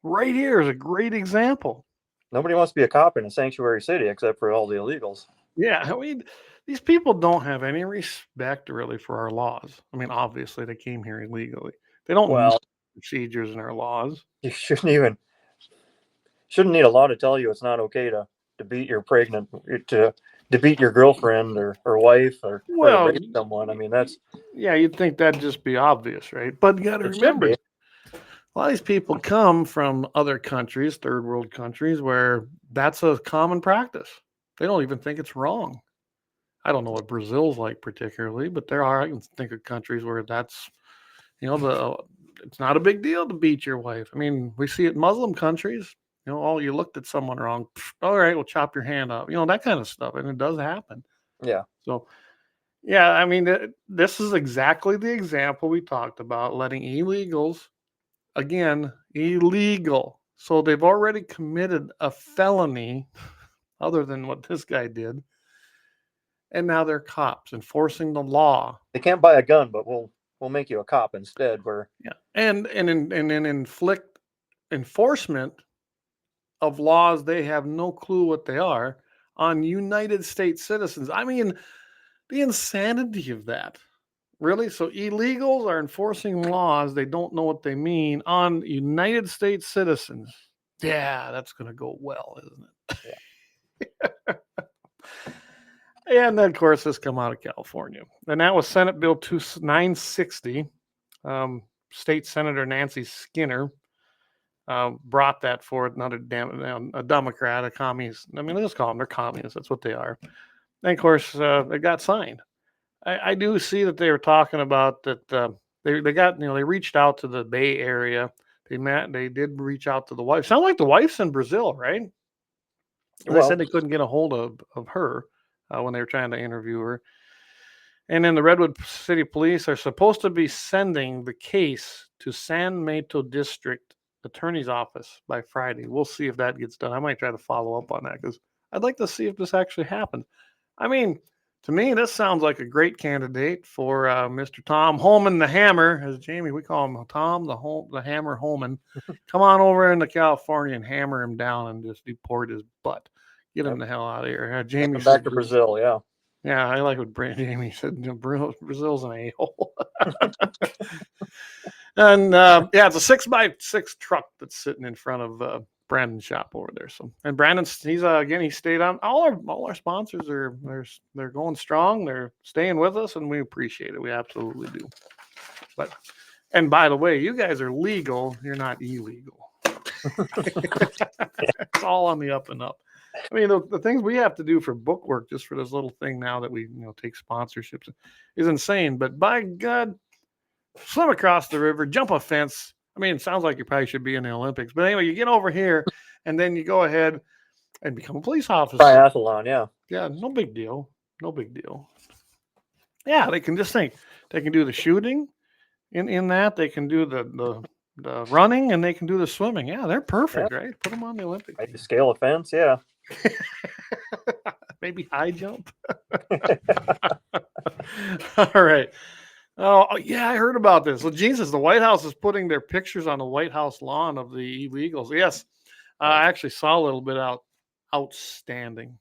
right here is a great example. Nobody wants to be a cop in a sanctuary city except for all the illegals. Yeah, I mean, these people don't have any respect really for our laws. I mean, obviously they came here illegally. They don't know procedures in our laws. You shouldn't need a law to tell you it's not okay to beat your pregnant to beat your girlfriend or wife or rape someone. I mean, that's you'd think that'd just be obvious, right? But you got to remember, a lot of these people come from other countries, third world countries, where that's a common practice. They don't even think it's wrong. I don't know what Brazil's like particularly, but I can think of countries where that's, you know, it's not a big deal to beat your wife. I mean, we see it in Muslim countries. You know, you looked at someone wrong. All right, we'll chop your hand off. You know, that kind of stuff, and it does happen. Yeah. So, yeah, I mean, this is exactly the example we talked about, letting illegals, again, illegal. So they've already committed a felony other than what this guy did. And now they're cops enforcing the law. They can't buy a gun, but we'll make you a cop instead. And inflict enforcement of laws they have no clue what they are on United States citizens. I mean, the insanity of that. Really? So illegals are enforcing laws they don't know what they mean on United States citizens. Yeah, that's going to go well, isn't it? Yeah. And then, of course, this come out of California. And that was Senate Bill 960. State Senator Nancy Skinner brought that forward. Not a Democrat, a communist. I mean, let's call them, they're communists. That's what they are. And, of course, it got signed. I do see that they were talking about that they got, you know, they reached out to the Bay Area. They did reach out to the wife. Sound like the wife's in Brazil, right? They said they couldn't get a hold of her when they were trying to interview her. And then the Redwood City Police are supposed to be sending the case to San Mateo District Attorney's Office by Friday. We'll see if that gets done. I might try to follow up on that because I'd like to see if this actually happens. I mean, to me, this sounds like a great candidate for Mr. Tom Holman, the Hammer, as Jamie, we call him Tom, the Hammer Holman. Come on over into California and hammer him down and just deport his butt. Get him the hell out of here. Jamie back to Brazil, yeah. Yeah, I like what Jamie said. Brazil's an a-hole. And it's a 6x6 truck that's sitting in front of Brandon's shop over there. So, and Brandon's he stayed on. All our sponsors they're going strong. They're staying with us, and we appreciate it. We absolutely do. And by the way, you guys are legal. You're not illegal. It's all on the up and up. I mean, the things we have to do for book work, just for this little thing now that we take sponsorships, is insane. But by God, swim across the river, jump a fence. I mean, it sounds like you probably should be in the Olympics. But anyway, you get over here, and then you go ahead and become a police officer. Triathlon, yeah. Yeah, no big deal. No big deal. Yeah, they can just think. They can do the shooting in that. They can do the running, and they can do the swimming. Yeah, they're perfect, right? Put them on the Olympics. Maybe scale a fence, yeah. Maybe high jump. All right. Oh, yeah, I heard about this. Well, Jesus, the White House is putting their pictures on the White House lawn of the illegals. Yes, I actually saw a little bit outstanding.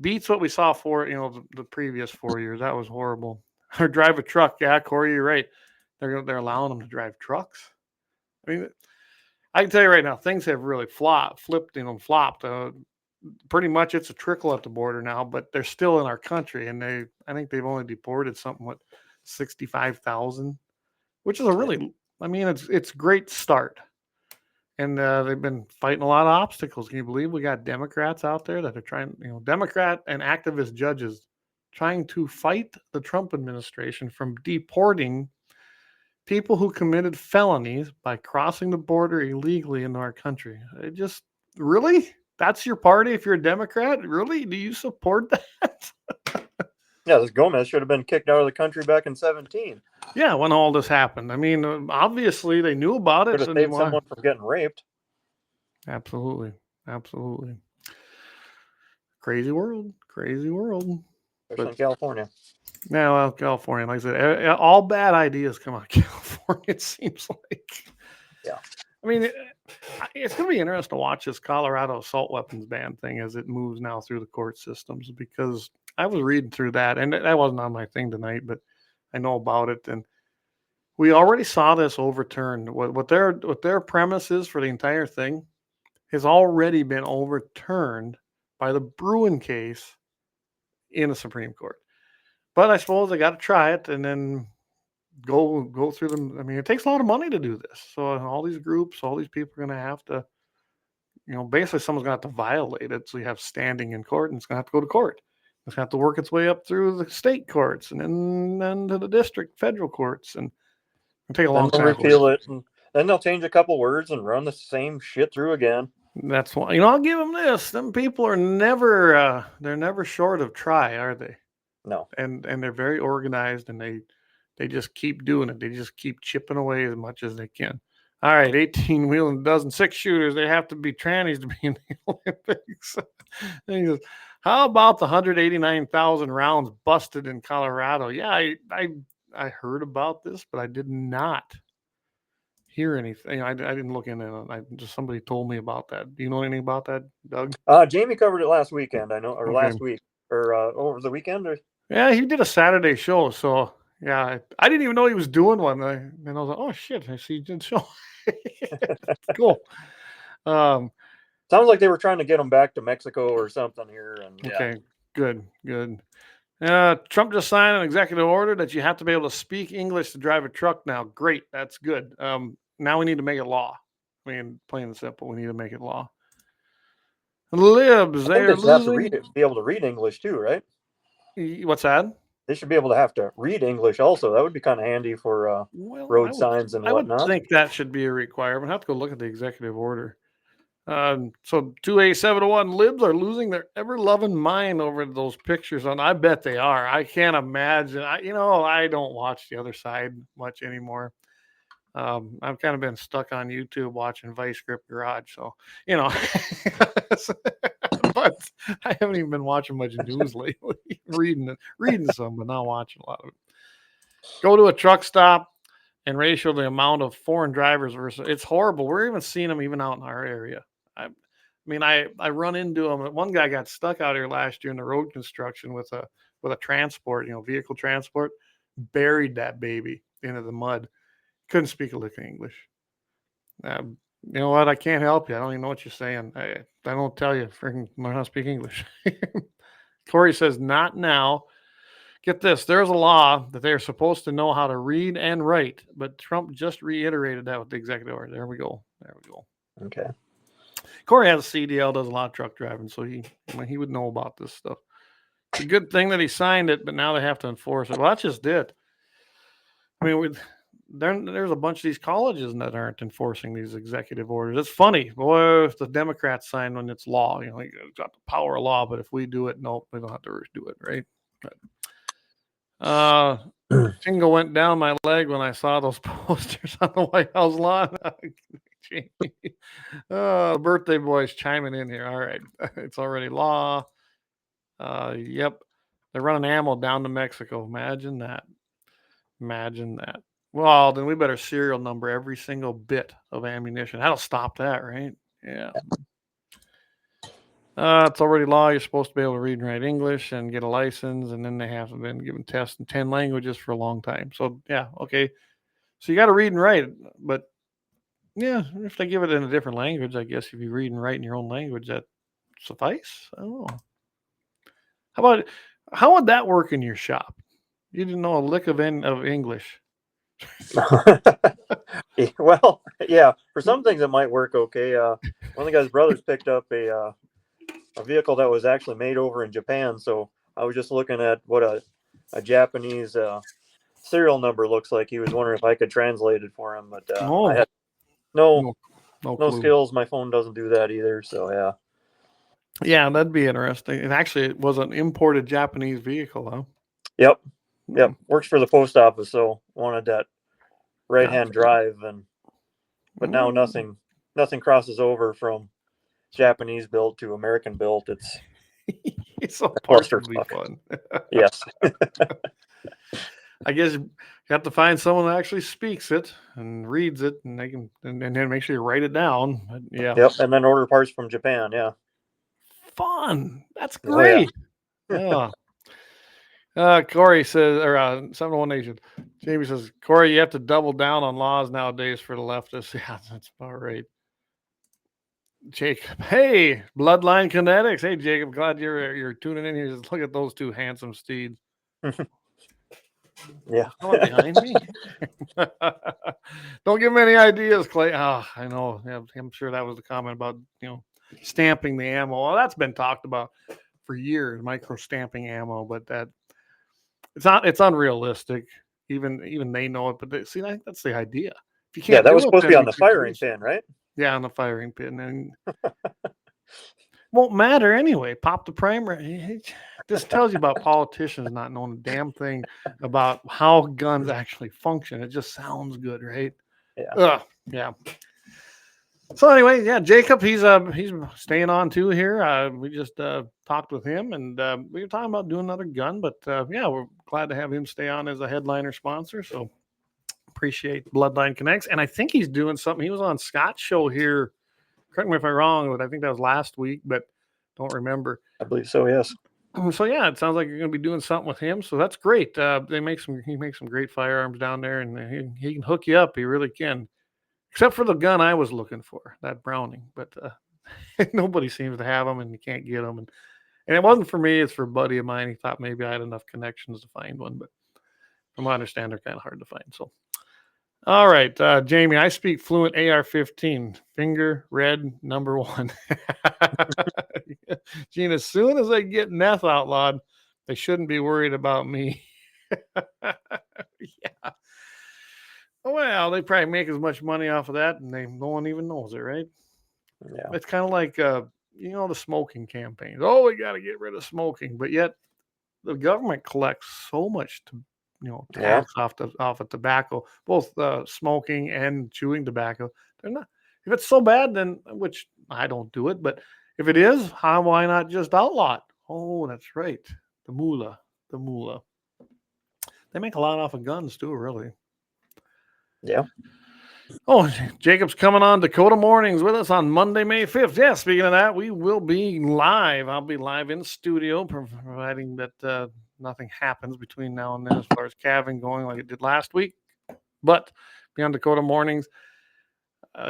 beats what we saw for the previous 4 years. That was horrible. Or drive a truck. Yeah, Corey, you're right. They're allowing them to drive trucks. I mean, I can tell you right now, things have really flopped. Pretty much, it's a trickle at the border now, but they're still in our country, and I think they've only deported something 65,000, which is it's a great start. And they've been fighting a lot of obstacles. Can you believe we got Democrats out there that are trying, Democrat and activist judges trying to fight the Trump administration from deporting people who committed felonies by crossing the border illegally into our country. Really? That's your party if you're a Democrat? Really? Do you support that? Yeah, this Gomez should have been kicked out of the country back in 2017. Yeah, when all this happened. I mean, obviously they knew about it. Could have saved someone from getting raped. Absolutely. Crazy world. Especially in California. Yeah, well, California, like I said, all bad ideas come out of California, it seems like. Yeah. I mean, it's going to be interesting to watch this Colorado assault weapons ban thing as it moves now through the court systems, because I was reading through that, and that wasn't on my thing tonight, but I know about it, and we already saw this overturned. What their premise is for the entire thing has already been overturned by the Bruin case in the Supreme Court. But I suppose I got to try it and then go through them. I mean, it takes a lot of money to do this. So all these groups, all these people are going to have to, basically someone's going to have to violate it. So you have standing in court, and it's going to have to go to court. It's going to have to work its way up through the state courts and then to the federal courts. And it'll take a long time. Repeal it, and then they'll change a couple words and run the same shit through again. That's why, I'll give them this. Them people are never, they're never short of try, are they? No. And they're very organized, and they just keep doing it. They just keep chipping away as much as they can. All right, 18-wheel and a dozen 6-shooters. They have to be trannies to be in the Olympics. And he goes, how about the 189,000 rounds busted in Colorado? Yeah, I heard about this, but I did not hear anything. I didn't look into it. Just somebody told me about that. Do you know anything about that, Doug? Jamie covered it last weekend. I know, or last week, or over the weekend. Yeah, he did a Saturday show. So yeah, I didn't even know he was doing one. And I was like, oh shit, I see he did show. Cool. Sounds like they were trying to get him back to Mexico or something here. And okay, good. Trump just signed an executive order that you have to be able to speak English to drive a truck now. Great, that's good. Now we need to make it law. I mean, plain and simple, we need to make it law. Libs, they are losing. Have to be able to read English too, right? What's that? They should be able to have to read English also. That would be kind of handy for road signs and whatnot. I would think that should be a requirement. I have to go look at the executive order. So 2A701 libs are losing their ever-loving mind over those pictures on. I bet they are. I can't imagine. I don't watch the other side much anymore. I've kind of been stuck on YouTube watching Vice Grip Garage, so but I haven't even been watching much news lately. reading some, but not watching a lot of it. Go to a truck stop and ratio the amount of foreign drivers versus, it's horrible. We're even seeing them even out in our area. I run into them. One guy got stuck out here last year in the road construction with a transport, vehicle transport, buried that baby into the mud. Couldn't speak a lick of English. You know what? I can't help you. I don't even know what you're saying. I don't tell you. Freaking learn how to speak English. Corey says, not now. Get this. There's a law that they're supposed to know how to read and write, but Trump just reiterated that with the executive order. There we go. Okay. Corey has a CDL, does a lot of truck driving, so he would know about this stuff. It's a good thing that he signed it, but now they have to enforce it. Well, that's just it. I mean, there's a bunch of these colleges that aren't enforcing these executive orders. It's funny. Boy, if the Democrats sign when it's law, it's got the power of law, but if we do it, nope, we don't have to do it, right? Tingle went down my leg when I saw those posters on the White House lawn. Birthday boys chiming in here. All right. It's already law. Yep. They're running ammo down to Mexico. Imagine that. Well, then we better serial number every single bit of ammunition. That'll stop that, right? Yeah. It's already law. You're supposed to be able to read and write English and get a license, and then they haven't been given tests in 10 languages for a long time. So, yeah, okay. So you got to read and write, but yeah, if they give it in a different language, I guess if you read and write in your own language, that suffice. I don't know. How would that work in your shop? You didn't know a lick of English. Well, yeah, for some things it might work okay. One of the guy's brothers picked up a vehicle that was actually made over in Japan, so I was just looking at what a Japanese serial number looks like. He was wondering if I could translate it for him, but I had no clue. skills. My phone doesn't do that either, so yeah. Yeah, that'd be interesting. And actually, it was an imported Japanese vehicle, huh? Yep. Works for the post office, so wanted that right-hand drive, but now nothing crosses over from Japanese built to American built. It's so parts would be fun. Yes. I guess you have to find someone that actually speaks it and reads it, and they can, and then make sure you write it down. But yeah. Yep, and then order parts from Japan. Yeah. Fun. That's great. Oh, yeah. Corey says, or 701 Nation. Jamie says, Corey, you have to double down on laws nowadays for the leftists. Yeah, that's about right. Jacob, hey, Bloodline Kinetics. Hey, Jacob, glad you're tuning in here. Just look at those two handsome steeds. Yeah. Behind me. Don't give me any ideas, Clay. Oh, I know. Yeah, I'm sure that was the comment about stamping the ammo. Well, that's been talked about for years, micro stamping ammo, but it's unrealistic. Even they know it, but I think that's the idea. If you can't, that was supposed to be on the firing pin, right? Yeah, on the firing pin, and won't matter anyway. Pop the primer. This tells you about politicians not knowing a damn thing about how guns actually function. It just sounds good, right? Yeah. Yeah. So anyway, yeah, Jacob, he's staying on too here. We just talked with him, and we were talking about doing another gun, but yeah, we're glad to have him stay on as a headliner sponsor. So appreciate Bloodline Connects, and I think he's doing something. He was on Scott's show here. Correct me if I'm wrong, but I think that was last week, but don't remember. I believe so. Yes. So yeah, it sounds like you're going to be doing something with him. So that's great. He makes some great firearms down there, and he can hook you up. He really can. Except for the gun I was looking for, that Browning, but nobody seems to have them, and you can't get them. And it wasn't for me; it's for a buddy of mine. He thought maybe I had enough connections to find one, but from what I understand, they're kind of hard to find. So, all right, Jamie, I speak fluent AR-15, finger red number 1. Gene, as soon as they get meth outlawed, they shouldn't be worried about me. Yeah. Well, they probably make as much money off of that, and no one even knows it, right? Yeah. It's kind of like the smoking campaigns. Oh, we got to get rid of smoking, but yet the government collects so much tax off of tobacco, both smoking and chewing tobacco. They're not. If it's so bad, then which I don't do it, but if it is, why not just outlaw it? Oh, that's right, the moolah. They make a lot off of guns too, really. Yeah. Oh, Jacob's coming on Dakota Mornings with us on Monday, May 5th. Yeah, speaking of that, we will be live. I'll be live in studio, providing that nothing happens between now and then as far as calving going like it did last week. But be on Dakota Mornings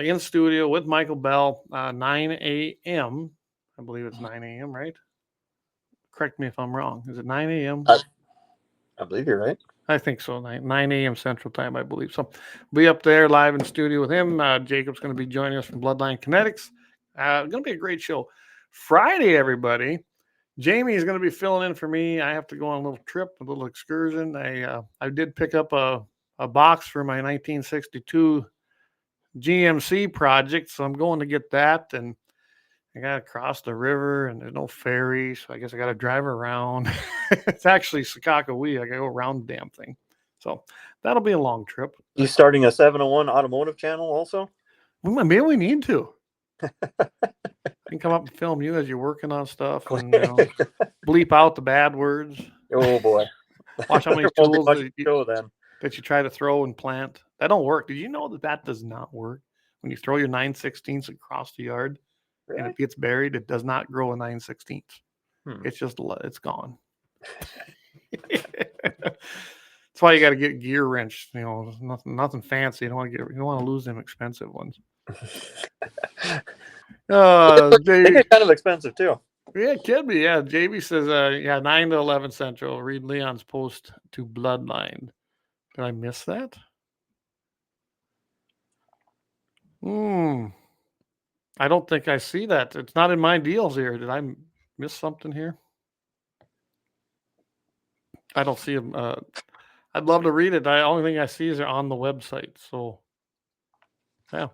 in studio with Michael Bell, 9 a.m. I believe it's 9 a.m., right? Correct me if I'm wrong. Is it 9 a.m.? I believe you're right. I think so. 9 a.m. Central Time, I believe. So be up there live in studio with him. Jacob's going to be joining us from Bloodline Kinetics. Going to be a great show. Friday, everybody. Jamie is going to be filling in for me. I have to go on a little trip, a little excursion. I did pick up a box for my 1962 GMC project, so I'm going to get that. And I got to cross the river, and there's no ferry, so I guess I got to drive around. It's actually Sakakawea. I got to go around the damn thing. So that'll be a long trip. You starting a 701 automotive channel also? Well, maybe we need to. I can come up and film you as you're working on stuff and bleep out the bad words. Oh, boy. Watch how many tools that you try to throw and plant. That don't work. Did you know that does not work? When you throw your 9/16 across the yard, Really? and it gets buried, it does not grow a 9/16. It's just it's gone. That's why you got to get gear wrench. You know, nothing fancy. You don't want to lose them expensive ones. They get kind of expensive too. Yeah, it could be. Yeah, JB says, 9 to 11 Central. Read Leon's post to Bloodline. Did I miss that? I don't think I see that. It's not in my deals here. Did I miss something here? I don't see them. I'd love to read it. The only thing I see is on the website. So, yeah.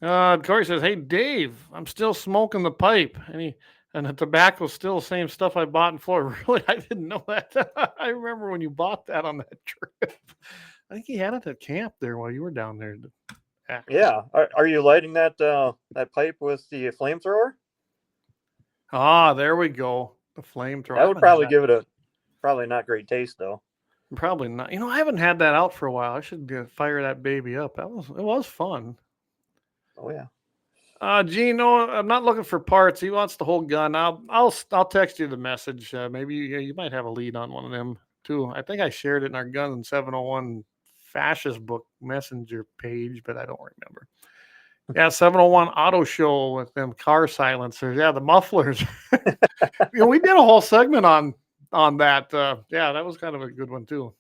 Corey says, "Hey Dave, I'm still smoking the pipe, and the tobacco's still the same stuff I bought in Florida." Really, I didn't know that. I remember when you bought that on that trip. I think he had it at camp there while you were down there. Yeah. Are you lighting that that pipe with the flamethrower? Ah, there we go. The flamethrower. That would probably give it probably not great taste though. Probably not. You know, I haven't had that out for a while. I should fire that baby up. It was fun. Oh yeah. Gene, no, I'm not looking for parts. He wants the whole gun. I'll text you the message. Maybe you might have a lead on one of them too. I think I shared it in our G&T701 fascist book messenger page, but I don't remember. Yeah, 701 auto show with them car silencers. Yeah, the mufflers. We did a whole segment on that. Yeah, that was kind of a good one too.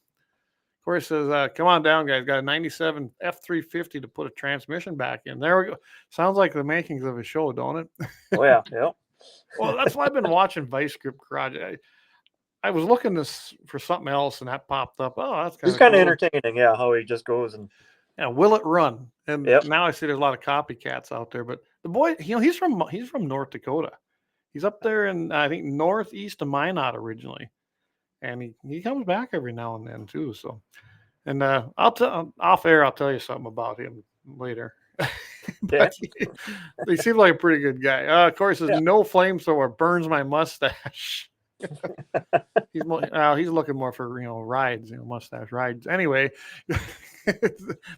Corey says, "Come on down, guys. Got a 97 F350 to put a transmission back in." There we go. Sounds like the makings of a show, don't it? Oh yeah, yeah. Well, that's why I've been watching Vice Grip Garage. I was looking for something else, and that popped up. Oh, that's kind of kind of entertaining. Yeah, how he just goes and will it run? And now I see there's a lot of copycats out there. But the boy, he's from North Dakota. He's up there in I think northeast of Minot originally, and he comes back every now and then too. So, and off air, I'll tell you something about him later. Yeah. He seems like a pretty good guy. Of course, says no flamethrower burns my mustache. He's looking more for rides, mustache rides. Anyway,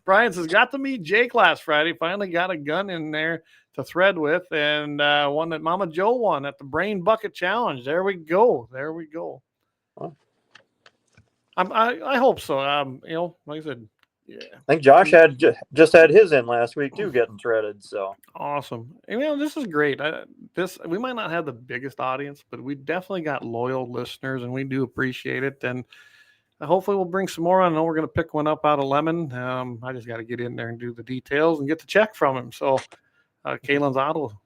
Brian says got to meet Jake last Friday. Finally got a gun in there to thread with, and one that Mama Joe won at the Brain Bucket Challenge. There we go. Huh. I hope so. Like I said, yeah. I think Josh had just had his in last week too, getting threaded. So awesome. And, this is great. We might not have the biggest audience, but we definitely got loyal listeners, and we do appreciate it. And hopefully we'll bring some more on. I know we're going to pick one up out of Lemon. I just got to get in there and do the details and get the check from him. So Kalen's Auto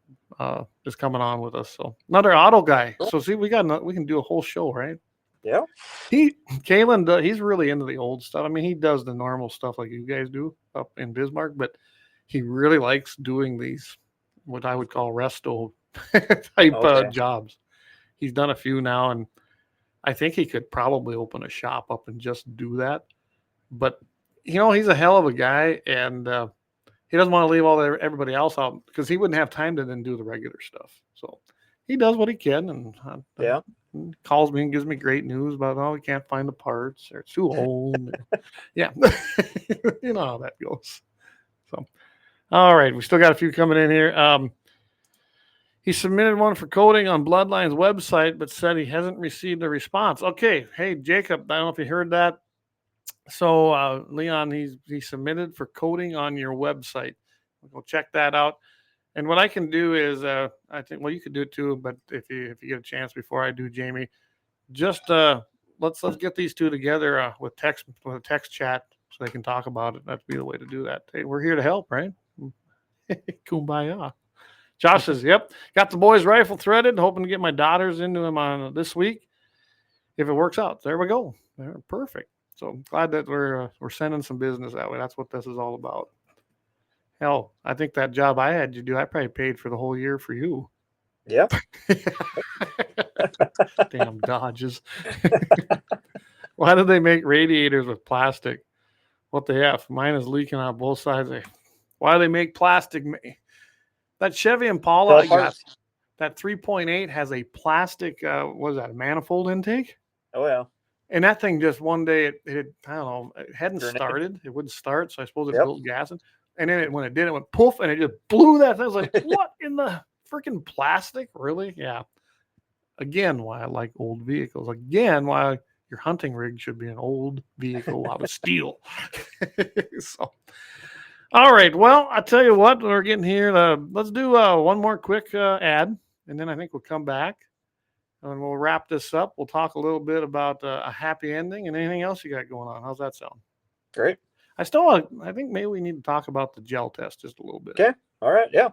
is coming on with us. So another auto guy. So see, we can do a whole show, right? Yeah. Kalen, he's really into the old stuff. I mean, he does the normal stuff like you guys do up in Bismarck, but he really likes doing these, what I would call resto type jobs. He's done a few now, and I think he could probably open a shop up and just do that. But, he's a hell of a guy, and he doesn't want to leave everybody else out because he wouldn't have time to then do the regular stuff. So he does what he can, and calls me and gives me great news about, we can't find the parts, or it's too old. Yeah. You know how that goes. So, all right. We still got a few coming in here. He submitted one for coding on Bloodline's website, but said he hasn't received a response. Okay. Hey, Jacob, I don't know if you heard that. So, Leon, he submitted for coding on your website. We'll check that out. And what I can do is, I think, you could do it too. But if you get a chance before I do, Jamie, just let's get these two together with a text chat so they can talk about it. That'd be the way to do that. Hey, we're here to help, right? Kumbaya. Josh says, "Yep, got the boys' rifle threaded. Hoping to get my daughters into him on this week if it works out." There we go. They're perfect. So glad that we're sending some business that way. That's what this is all about. Hell, I think that job I had you do, I probably paid for the whole year for you. Yeah. Damn Dodges. Why do they make radiators with plastic? What the F? Mine is leaking on both sides. Why do they make plastic? That Chevy Impala I got, that 3.8 has a plastic, what is that, a manifold intake? Oh, yeah. And that thing just one day, it I don't know, it hadn't Grenade? started. It wouldn't start. So I suppose it Yep. built gas. And then when it did, it went poof and it just blew that. I was like, what in the freaking plastic? Really? Yeah. Again, why I like old vehicles. Again, why your hunting rig should be an old vehicle out of steel. So, all right. Well, I tell you what, we're getting here. Let's do one more quick ad, and then I think we'll come back and we'll wrap this up. We'll talk a little bit about a happy ending and anything else you got going on. How's that sound? Great. I think maybe we need to talk about the gel test just a little bit. Okay. All right. Yeah.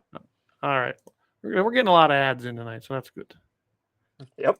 All right. We're getting a lot of ads in tonight, so that's good. Yep.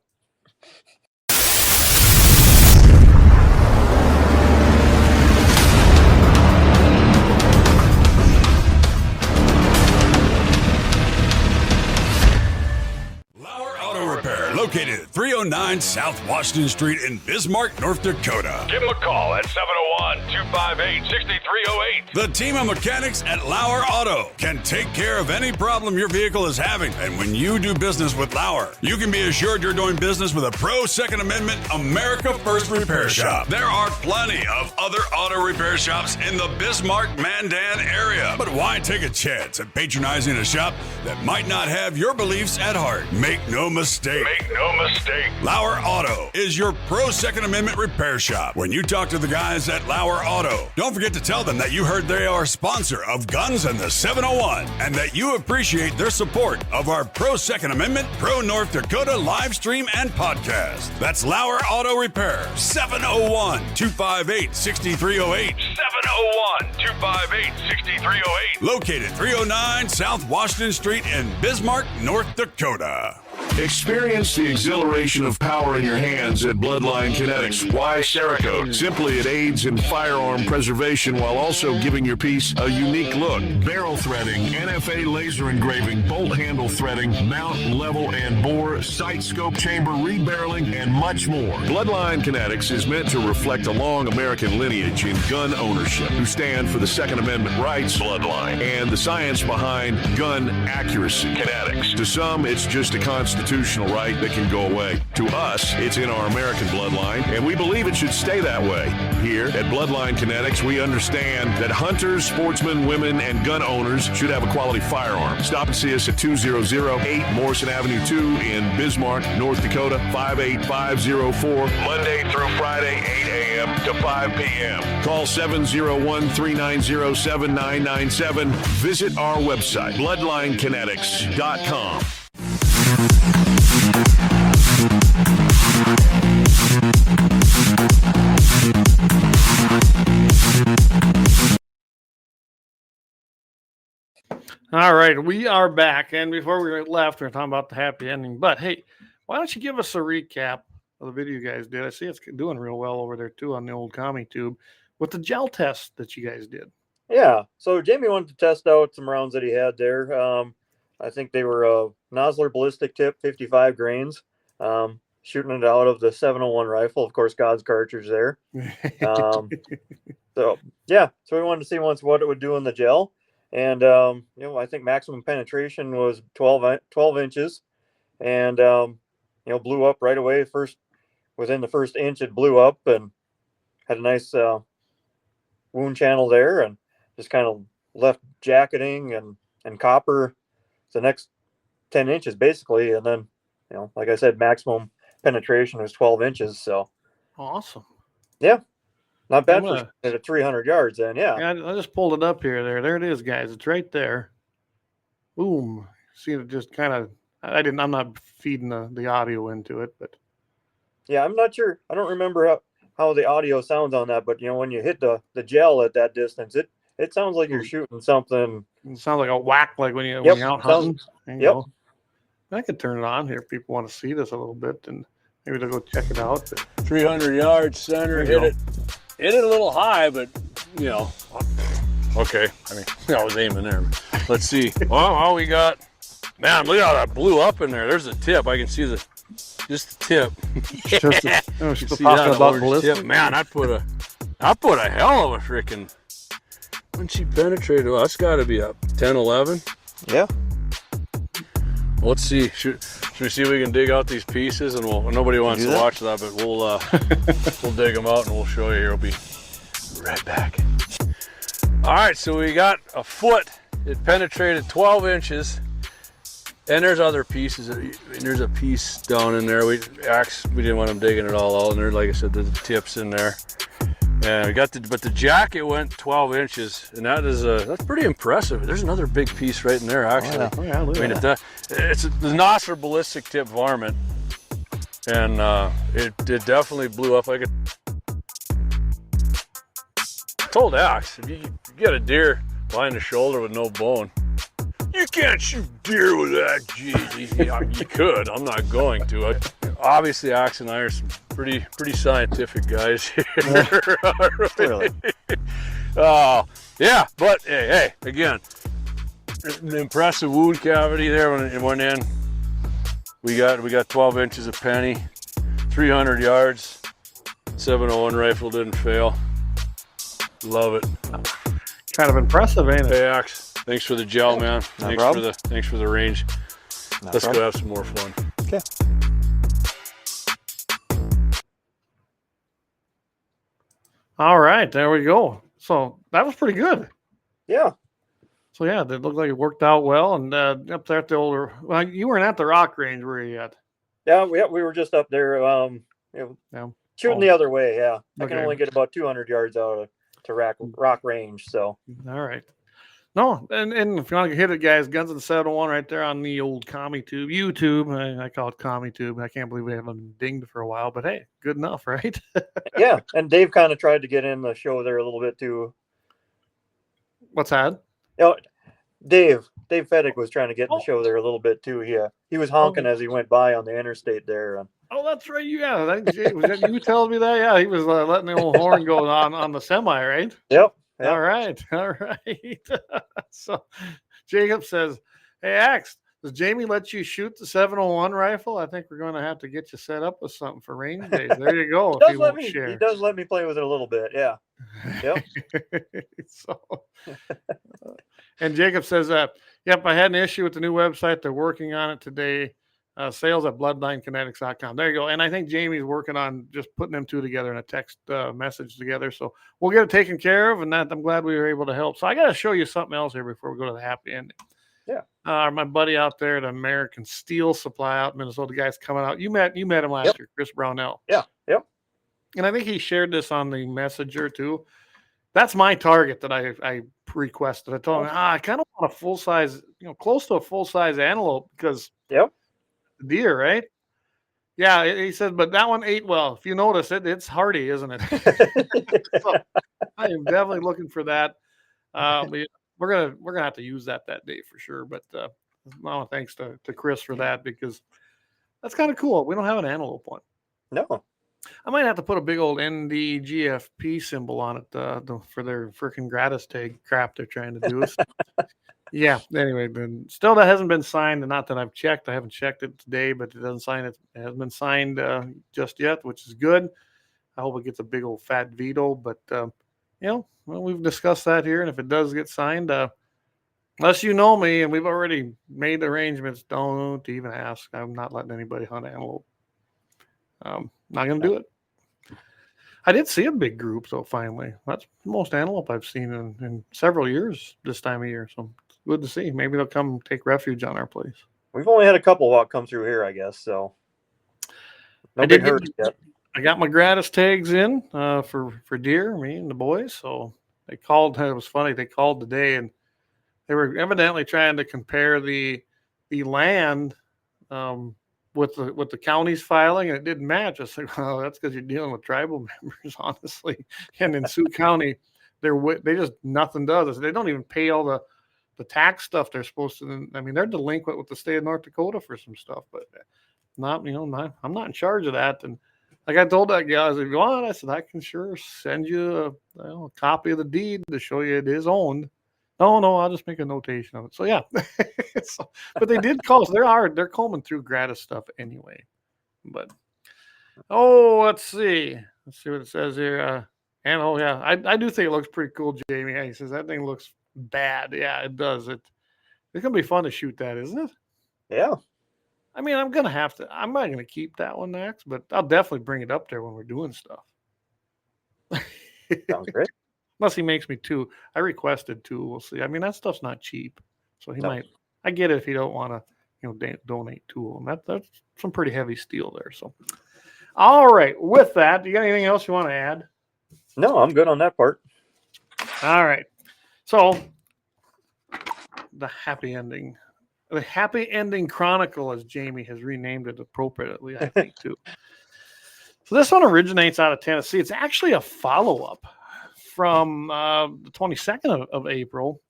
Lauer Auto Repair, located at 309 South Washington Street in Bismarck, North Dakota. Give them a call at 701-258-6308. The team of mechanics at Lauer Auto can take care of any problem your vehicle is having. And when you do business with Lauer, you can be assured you're doing business with a pro Second Amendment America First repair shop. There are plenty of other auto repair shops in the Bismarck-Mandan area. But why take a chance at patronizing a shop that might not have your beliefs at heart? Make no mistake. Make no mistake. Lauer Auto is your pro Second Amendment repair shop. When you talk to the guys at Lauer Auto, don't forget to tell them that you heard they are a sponsor of Guns and the 701 and that you appreciate their support of our pro Second Amendment, pro North Dakota live stream and podcast. That's Lauer Auto Repair, 701-258-6308. 701-258-6308. Located 309 South Washington Street in Bismarck, North Dakota. Experience the exhilaration of power in your hands at Bloodline Kinetics. Why Cerakote? Simply, it aids in firearm preservation while also giving your piece a unique look. Barrel threading, NFA laser engraving, bolt handle threading, mount, level, and bore, sight scope chamber, rebarreling, and much more. Bloodline Kinetics is meant to reflect a long American lineage in gun ownership, who stand for the Second Amendment rights, Bloodline, and the science behind gun accuracy. Kinetics. To some, it's just a constitutional right that can go away. To us, it's in our American bloodline, and we believe it should stay that way. Here at Bloodline Kinetics, we understand that hunters, sportsmen, women, and gun owners should have a quality firearm. Stop and see us at 2008 Morrison Avenue 2 in Bismarck, North Dakota, 58504, Monday through Friday, 8 a.m. to 5 p.m. Call 701-390-7997. Visit our website, bloodlinekinetics.com. All right, we are back. And before we left, we were talking about the happy ending. But hey, why don't you give us a recap of the video you guys did? I see it's doing real well over there too on the old commie tube with the gel test that you guys did. Yeah. So Jamie wanted to test out some rounds that he had there. I think they were Nosler ballistic tip, 55 grains. Shooting it out of the 701 rifle, of course, God's cartridge there. So yeah, so we wanted to see once what it would do in the gel. And, I think maximum penetration was 12 inches and, blew up right away. Within the first inch, it blew up and had a nice wound channel there and just kind of left jacketing and copper the next 10 inches basically. And then, like I said, maximum penetration was 12 inches. So awesome. Yeah. Not bad for at 300 yards then, yeah. I just pulled it up here. There it is, guys. It's right there. Boom. See it just kind of, I'm not feeding the audio into it, but. Yeah, I'm not sure. I don't remember how the audio sounds on that, but when you hit the gel at that distance, it sounds like you're shooting something. It sounds like a whack, like when you're out hunting. Yep. I could turn it on here if people want to see this a little bit, and maybe they'll go check it out. But 300 yards center, hit it a little high, but okay. I mean, I was aiming there. Let's see. Well, we got, man, look how that blew up in there. There's the tip. I can see just the tip. She's talking about ballistic. Man, I put a hell of a freaking. When she penetrated, well, that's got to be up 10, 11. Yeah. Let's see. Should Should we see if we can dig out these pieces? And nobody wants to watch that, but we'll dig them out and we'll show you here. We'll be right back. All right, so we got a foot. It penetrated 12 inches. And there's other pieces. There's a piece down in there. We didn't want them digging it all out. And there, like I said, there's the tips in there. And we got but the jacket went 12 inches, and that's pretty impressive. There's another big piece right in there, actually. Oh, yeah, look at that. It's the Nosser ballistic tip varmint, and it definitely blew up like I told Axe, if you get a deer behind the shoulder with no bone, you can't shoot deer with that. You could. I'm not going to. Obviously, Axe and I are some pretty scientific guys here. Really? Yeah, but hey, again, an impressive wound cavity there when it went in. We got 12 inches of penny, 300 yards. 701 rifle didn't fail. Love it. Kind of impressive, ain't it? Hey, Axe, thanks for the gel, man. Thanks for the range. Let's go have some more fun. Okay. All right, there we go. So that was pretty good. Yeah. So yeah, it looked like it worked out well. And up there at the older, well, you weren't at the rock range, were you yet? Yeah, we were just up there, shooting the other way. Yeah, I can only get about 200 yards out to rock range. So. All right. No, and if you want to hit it, guys, Guns and 701 right there on the old YouTube. I call it CommieTube. I can't believe we haven't been dinged for a while, but hey, good enough, right? Yeah, and Dave kind of tried to get in the show there a little bit too. What's that? Dave Feddick was trying to get in the show there a little bit too. Yeah, he was honking as he went by on the interstate there. Oh, that's right. Yeah, was that you telling me that? Yeah, he was letting the old horn go on the semi, right? Yep. All right. So Jacob says, "Hey, Axe, does Jamie let you shoot the 701 rifle? I think we're going to have to get you set up with something for range days." There you go. He does let me play with it a little bit. Yeah. Yep. And Jacob says, "Yep, I had an issue with the new website. They're working on it today. Sales at bloodlinekinetics.com." There you go. And I think Jamie's working on just putting them two together in a text message together. So we'll get it taken care of. And I'm glad we were able to help. So I got to show you something else here before we go to the happy ending. Yeah. My buddy out there at American Steel Supply out in Minnesota, the guy's coming out. You met him last year, Chris Brownell. Yeah. Yep. And I think he shared this on the messenger too. That's my target that I requested. I told him, I kind of want a full size, close to a full size antelope because deer, right? Yeah, he said, but that one ate well. If you notice it's hardy, isn't it? So I am definitely looking for that. We're gonna have to use that day for sure. But thanks to Chris for that because that's kind of cool. We don't have an antelope one. No. I might have to put a big old NDGFP symbol on it for their freaking gratis tag crap they're trying to do. Yeah. Anyway, still that hasn't been signed, and not that I've checked. I haven't checked it today, but it doesn't sign it. It hasn't been signed just yet, which is good. I hope it gets a big old fat veto. But we've discussed that here, and if it does get signed, unless you know me, and we've already made arrangements, don't even ask. I'm not letting anybody hunt antelope. Not gonna do it. I did see a big group though. Finally, that's the most antelope I've seen in several years this time of year. So it's good to see. Maybe they'll come take refuge on our place. We've only had a couple come through here, I guess. So I did yet. I got my gratis tags in for deer, me and the boys. So they called. It was funny. They called today, and they were evidently trying to compare the land. With the county's filing, and it didn't match. I said, "Well, that's because you're dealing with tribal members, honestly." And in Sioux County, they just nothing does. I said, they don't even pay all the tax stuff they're supposed to. I mean, they're delinquent with the state of North Dakota for some stuff, but I'm not in charge of that. And like I told that guy, I said, "You want?" I said, "I can sure send you a copy of the deed to show you it is owned." No, I'll just make a notation of it. So yeah, but they did call us. They're combing through gratis stuff anyway. But let's see what it says here. And yeah, I do think it looks pretty cool, Jamie. He says that thing looks bad. Yeah, it does. It's gonna be fun to shoot that, isn't it? Yeah. I mean, I'm not gonna keep that one next, but I'll definitely bring it up there when we're doing stuff. Sounds great. Unless he makes me 2. I requested 2. We'll see. I mean, that stuff's not cheap, so he No. might. I get it if you don't want to, donate 2 of them. That's some pretty heavy steel there. So, all right. With that, do you got anything else you want to add? No, I'm good on that part. All right. So, the happy ending chronicle, as Jamie has renamed it appropriately, I think too. So this one originates out of Tennessee. It's actually a follow-up from the 22nd of April,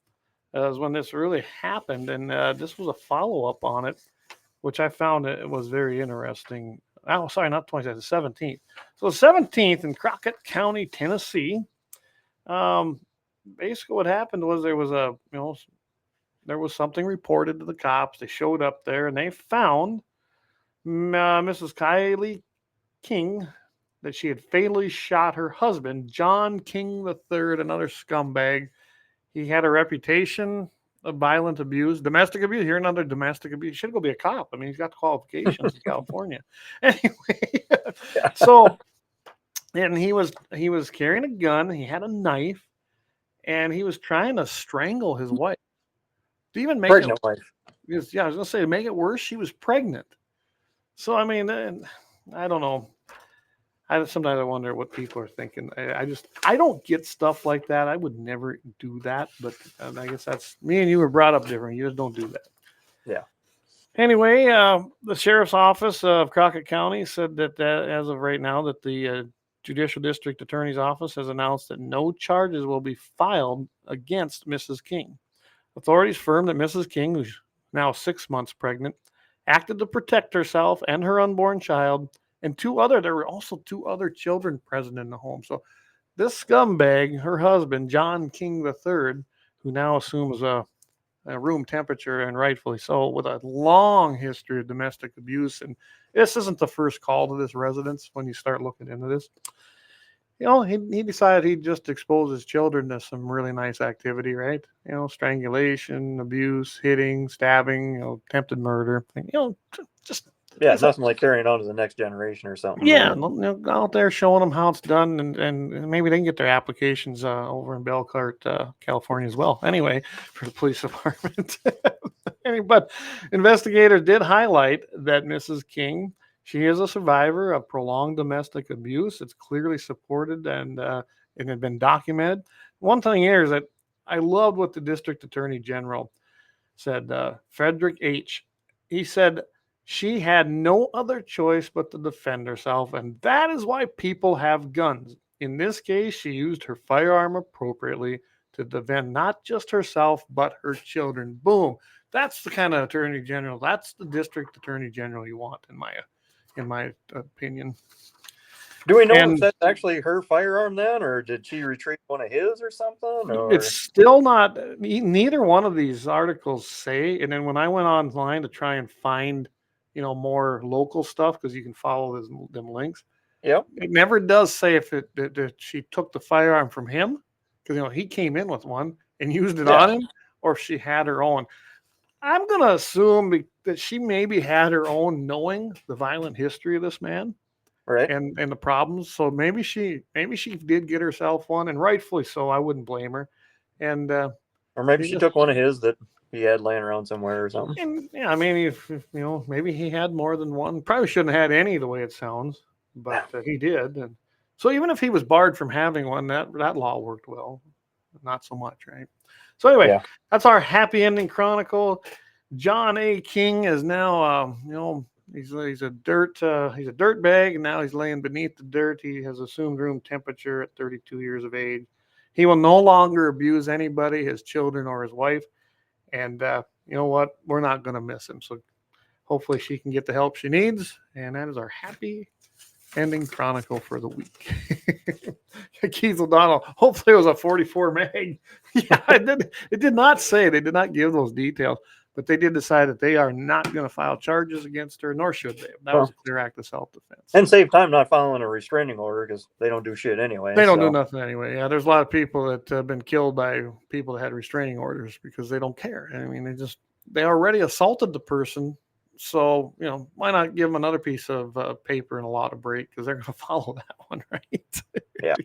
is when this really happened, and this was a follow-up on it, which I found it was very interesting. Oh, sorry, not 22nd, the 17th. So the 17th in Crockett County, Tennessee. Basically, what happened was there was something reported to the cops. They showed up there and they found Mrs. Kylie King, that she had fatally shot her husband, John King III, another scumbag. He had a reputation of violent abuse, domestic abuse. Here, another domestic abuse. He should go be a cop. I mean, he's got the qualifications in California. Anyway, so, and he was carrying a gun. He had a knife, and he was trying to strangle his wife. To even make Pregnant it, wife. because, I was gonna say, to make it worse, she was pregnant. So I mean, I don't know. Sometimes I wonder what people are thinking. I don't get stuff like that. I would never do that. But I guess that's me and you were brought up different. You just don't do that. Yeah. Anyway, the sheriff's office of Crockett County said that as of right now, that the Judicial District Attorney's Office has announced that no charges will be filed against Mrs. King. Authorities affirm that Mrs. King, who's now 6 months pregnant, acted to protect herself and her unborn child, and there were also 2 other children present in the home. So this scumbag, her husband, John King III, who now assumes a room temperature, and rightfully so, with a long history of domestic abuse. And this isn't the first call to this residence when you start looking into this. He decided he'd just expose his children to some really nice activity, right? Strangulation, abuse, hitting, stabbing, attempted murder. Just Yeah, nothing like carrying on to the next generation or something. yeah, out there showing them how it's done, and maybe they can get their applications over in Belcart, California as well. Anyway, for the police department. But investigators did highlight that Mrs. King, she is a survivor of prolonged domestic abuse. It's clearly supported and it had been documented. One thing here is that I loved what the District Attorney General said, Frederick H. He said, she had no other choice but to defend herself, and that is why people have guns. In this case, she used her firearm appropriately to defend not just herself, but her children. Boom. That's the kind of Attorney General. That's the District Attorney General you want, in my opinion. Do we know if that's actually her firearm then, or did she retrieve one of his or something? Or? It's still not. Neither one of these articles say. And then when I went online to try and find, more local stuff, because you can follow them links. Yep. It never does say if that she took the firearm from him, because he came in with one and used it on him, or if she had her own. I'm gonna assume that she maybe had her own, knowing the violent history of this man. Right. And the problems. So maybe she did get herself one, and rightfully so. I wouldn't blame her. And or maybe she took one of his that he had laying around somewhere or something. And yeah, I mean, if maybe he had more than one. Probably shouldn't have had any, the way it sounds, but he did. And so even if he was barred from having one, that law worked well. Not so much, right? So anyway, that's our happy ending chronicle. John A. King is now, he's a dirt bag, and now he's laying beneath the dirt. He has assumed room temperature at 32 years of age. He will no longer abuse anybody, his children or his wife. And you know what? We're not going to miss him. So hopefully she can get the help she needs. And that is our happy ending chronicle for the week. Keith O'Donnell, hopefully it was a 44 mag. Yeah, it did not say. They did not give those details. But they did decide that they are not going to file charges against her, nor should they. That was a clear act of self-defense. And save time not filing a restraining order, because they don't do shit anyway. They don't do nothing anyway. Yeah, there's a lot of people that have been killed by people that had restraining orders because they don't care. I mean, they already assaulted the person So, why not give them another piece of paper and a lot of break, because they're going to follow that one, right?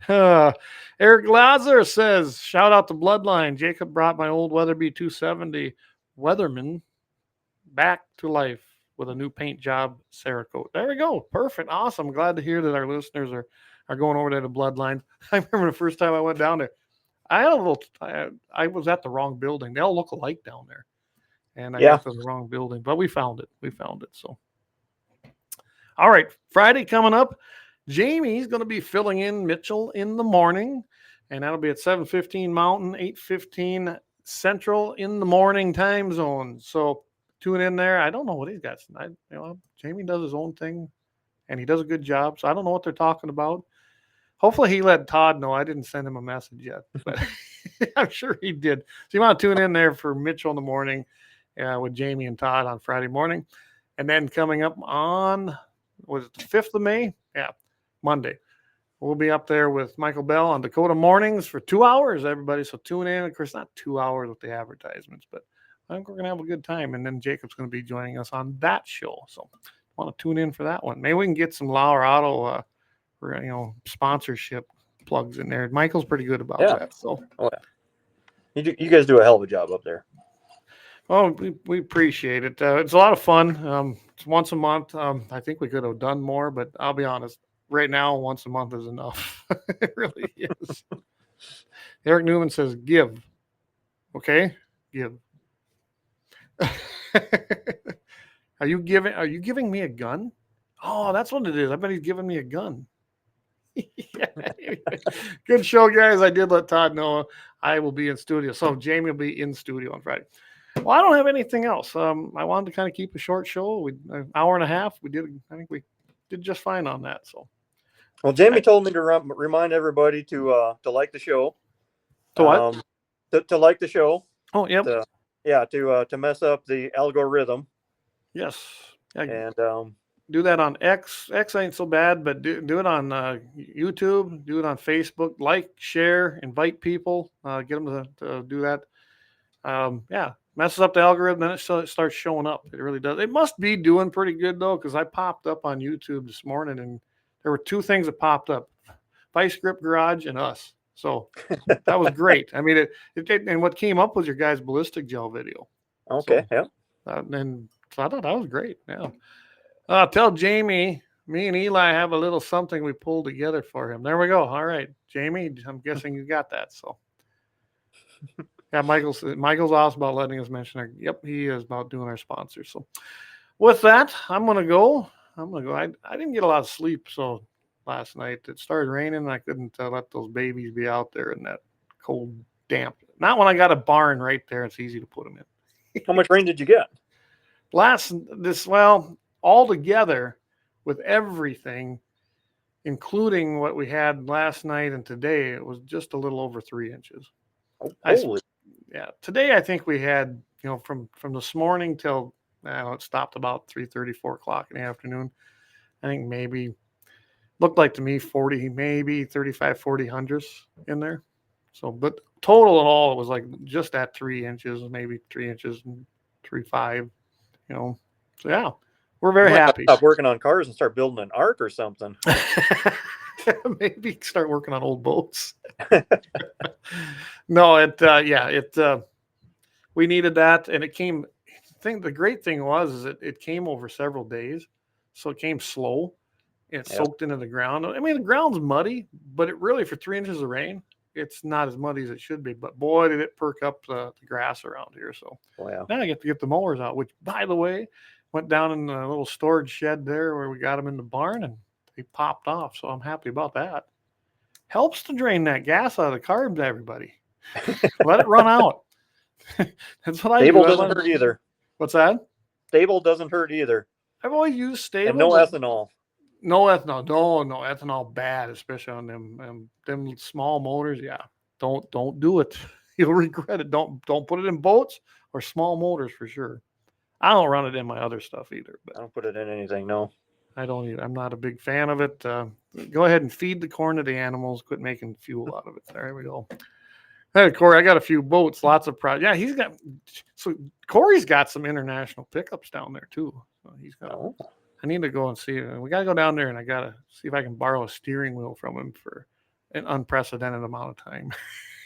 Yeah. Eric Lazar says, shout out to Bloodline. Jacob brought my old Weatherby 270 Weatherman back to life with a new paint job Cerakote. There we go. Perfect. Awesome. Glad to hear that our listeners are going over there to Bloodline. I remember the first time I went down there, I was at the wrong building. They all look alike down there. And I got to the wrong building, but we found it. So, all right. Friday coming up. Jamie's going to be filling in Mitchell in the morning, and that'll be at 7:15 Mountain, 8:15 Central in the morning time zone. So tune in there. I don't know what he's got tonight. Jamie does his own thing, and he does a good job. So I don't know what they're talking about. Hopefully he let Todd know. I didn't send him a message yet, but I'm sure he did. So you want to tune in there for Mitchell in the morning with Jamie and Todd on Friday morning. And then coming up on, was it the 5th of May? Yeah, Monday. We'll be up there with Michael Bell on Dakota Mornings for 2 hours, everybody. So tune in. Of course, not 2 hours with the advertisements, but I think we're going to have a good time. And then Jacob's going to be joining us on that show. So want to tune in for that one. Maybe we can get some Lauer Auto sponsorship plugs in there. Michael's pretty good about that. So you guys do a hell of a job up there. Oh, we appreciate it. It's a lot of fun. It's once a month. I think we could have done more, but I'll be honest. Right now, once a month is enough. It really is. Eric Newman says, "Give." Okay, give. Are you giving me a gun? Oh, that's what it is. I bet he's giving me a gun. Good show, guys. I did let Todd know I will be in studio. So Jamie will be in studio on Friday. Well, I don't have anything else. I wanted to kind of keep a short show. An hour and a half. I think we did just fine on that. So, well, Jamie told me to remind everybody to like the show. To what? To like the show. Oh, yep. To mess up the algorithm. Yes. And do that on X. X ain't so bad, but do it on YouTube. Do it on Facebook. Like, share, invite people. Get them to do that. Messes up the algorithm, then it starts showing up. It really does. It must be doing pretty good, though, because I popped up on YouTube this morning, and there were 2 things that popped up: Vice Grip Garage and us. So that was great. I mean, it and what came up was your guys' ballistic gel video. Okay, so, and so I thought that was great. Yeah. Tell Jamie, me and Eli have a little something we pulled together for him. There we go. All right, Jamie, I'm guessing you got that. So. Yeah, Michael's awesome about letting us mention it. Yep, he is about doing our sponsors. So with that, I'm gonna go. I didn't get a lot of sleep, so last night it started raining and I couldn't let those babies be out there in that cold, damp. Not when I got a barn right there. It's easy to put them in. How much rain did you get? All together with everything, including what we had last night and today, it was just a little over 3 inches. Today I think we had, from this morning till it stopped about 3:30, 4 o'clock in the afternoon. I think maybe looked like to me 40, maybe 35, 40 hundredths in there. So, but total and all, it was like just at 3 inches, maybe 3 inches and 3.5. So yeah, we're very happy. Stop working on cars and start building an ark or something. Maybe start working on old boats. No, we needed that, and it came. The great thing was it came over several days, so it came slow. It soaked into the ground. I mean, the ground's muddy, but it really, for 3 inches of rain, it's not as muddy as it should be. But boy, did it perk up the grass around here. So now I get to get the mowers out, which, by the way, went down in a little storage shed there where we got them in the barn, and they popped off. So I'm happy about that. Helps to drain that gas out of the carbs, everybody. Let it run out. That's what I do. Stable doesn't hurt either. What's that? Stable doesn't hurt either. I've always used stable. And no ethanol. No ethanol. No ethanol bad, especially on them small motors. Yeah. Don't do it. You'll regret it. Don't put it in boats or small motors for sure. I don't run it in my other stuff either. But I don't put it in anything, no. I don't either. I'm not a big fan of it. Go ahead and feed the corn to the animals. Quit making fuel out of it. There we go. Hey, Corey, I got a few boats, lots of projects. Yeah, he's got. So Corey's got some international pickups down there too. So he's got. Oh. I need to go and see. We got to go down there, and I got to see if I can borrow a steering wheel from him for an unprecedented amount of time.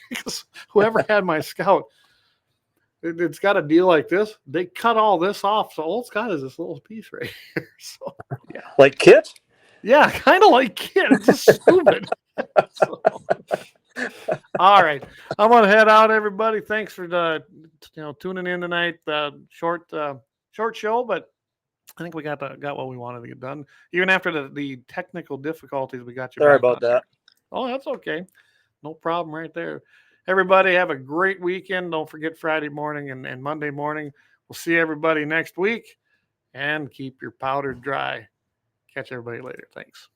Because whoever had my Scout, it's got a deal like this. They cut all this off, so all it's got is this little piece right here. So yeah, Like Kit? yeah, kind of like Kit. It's just stupid. So, all right, I'm gonna head out, everybody. Thanks for tuning in tonight. Short show, but I think we got what we wanted to get done. Even after the technical difficulties, we got you. Sorry back about on there. that. Oh, that's okay. No problem right there. Everybody have a great weekend. Don't forget Friday morning and Monday morning. We'll see everybody next week, and keep your powder dry. Catch everybody later. Thanks.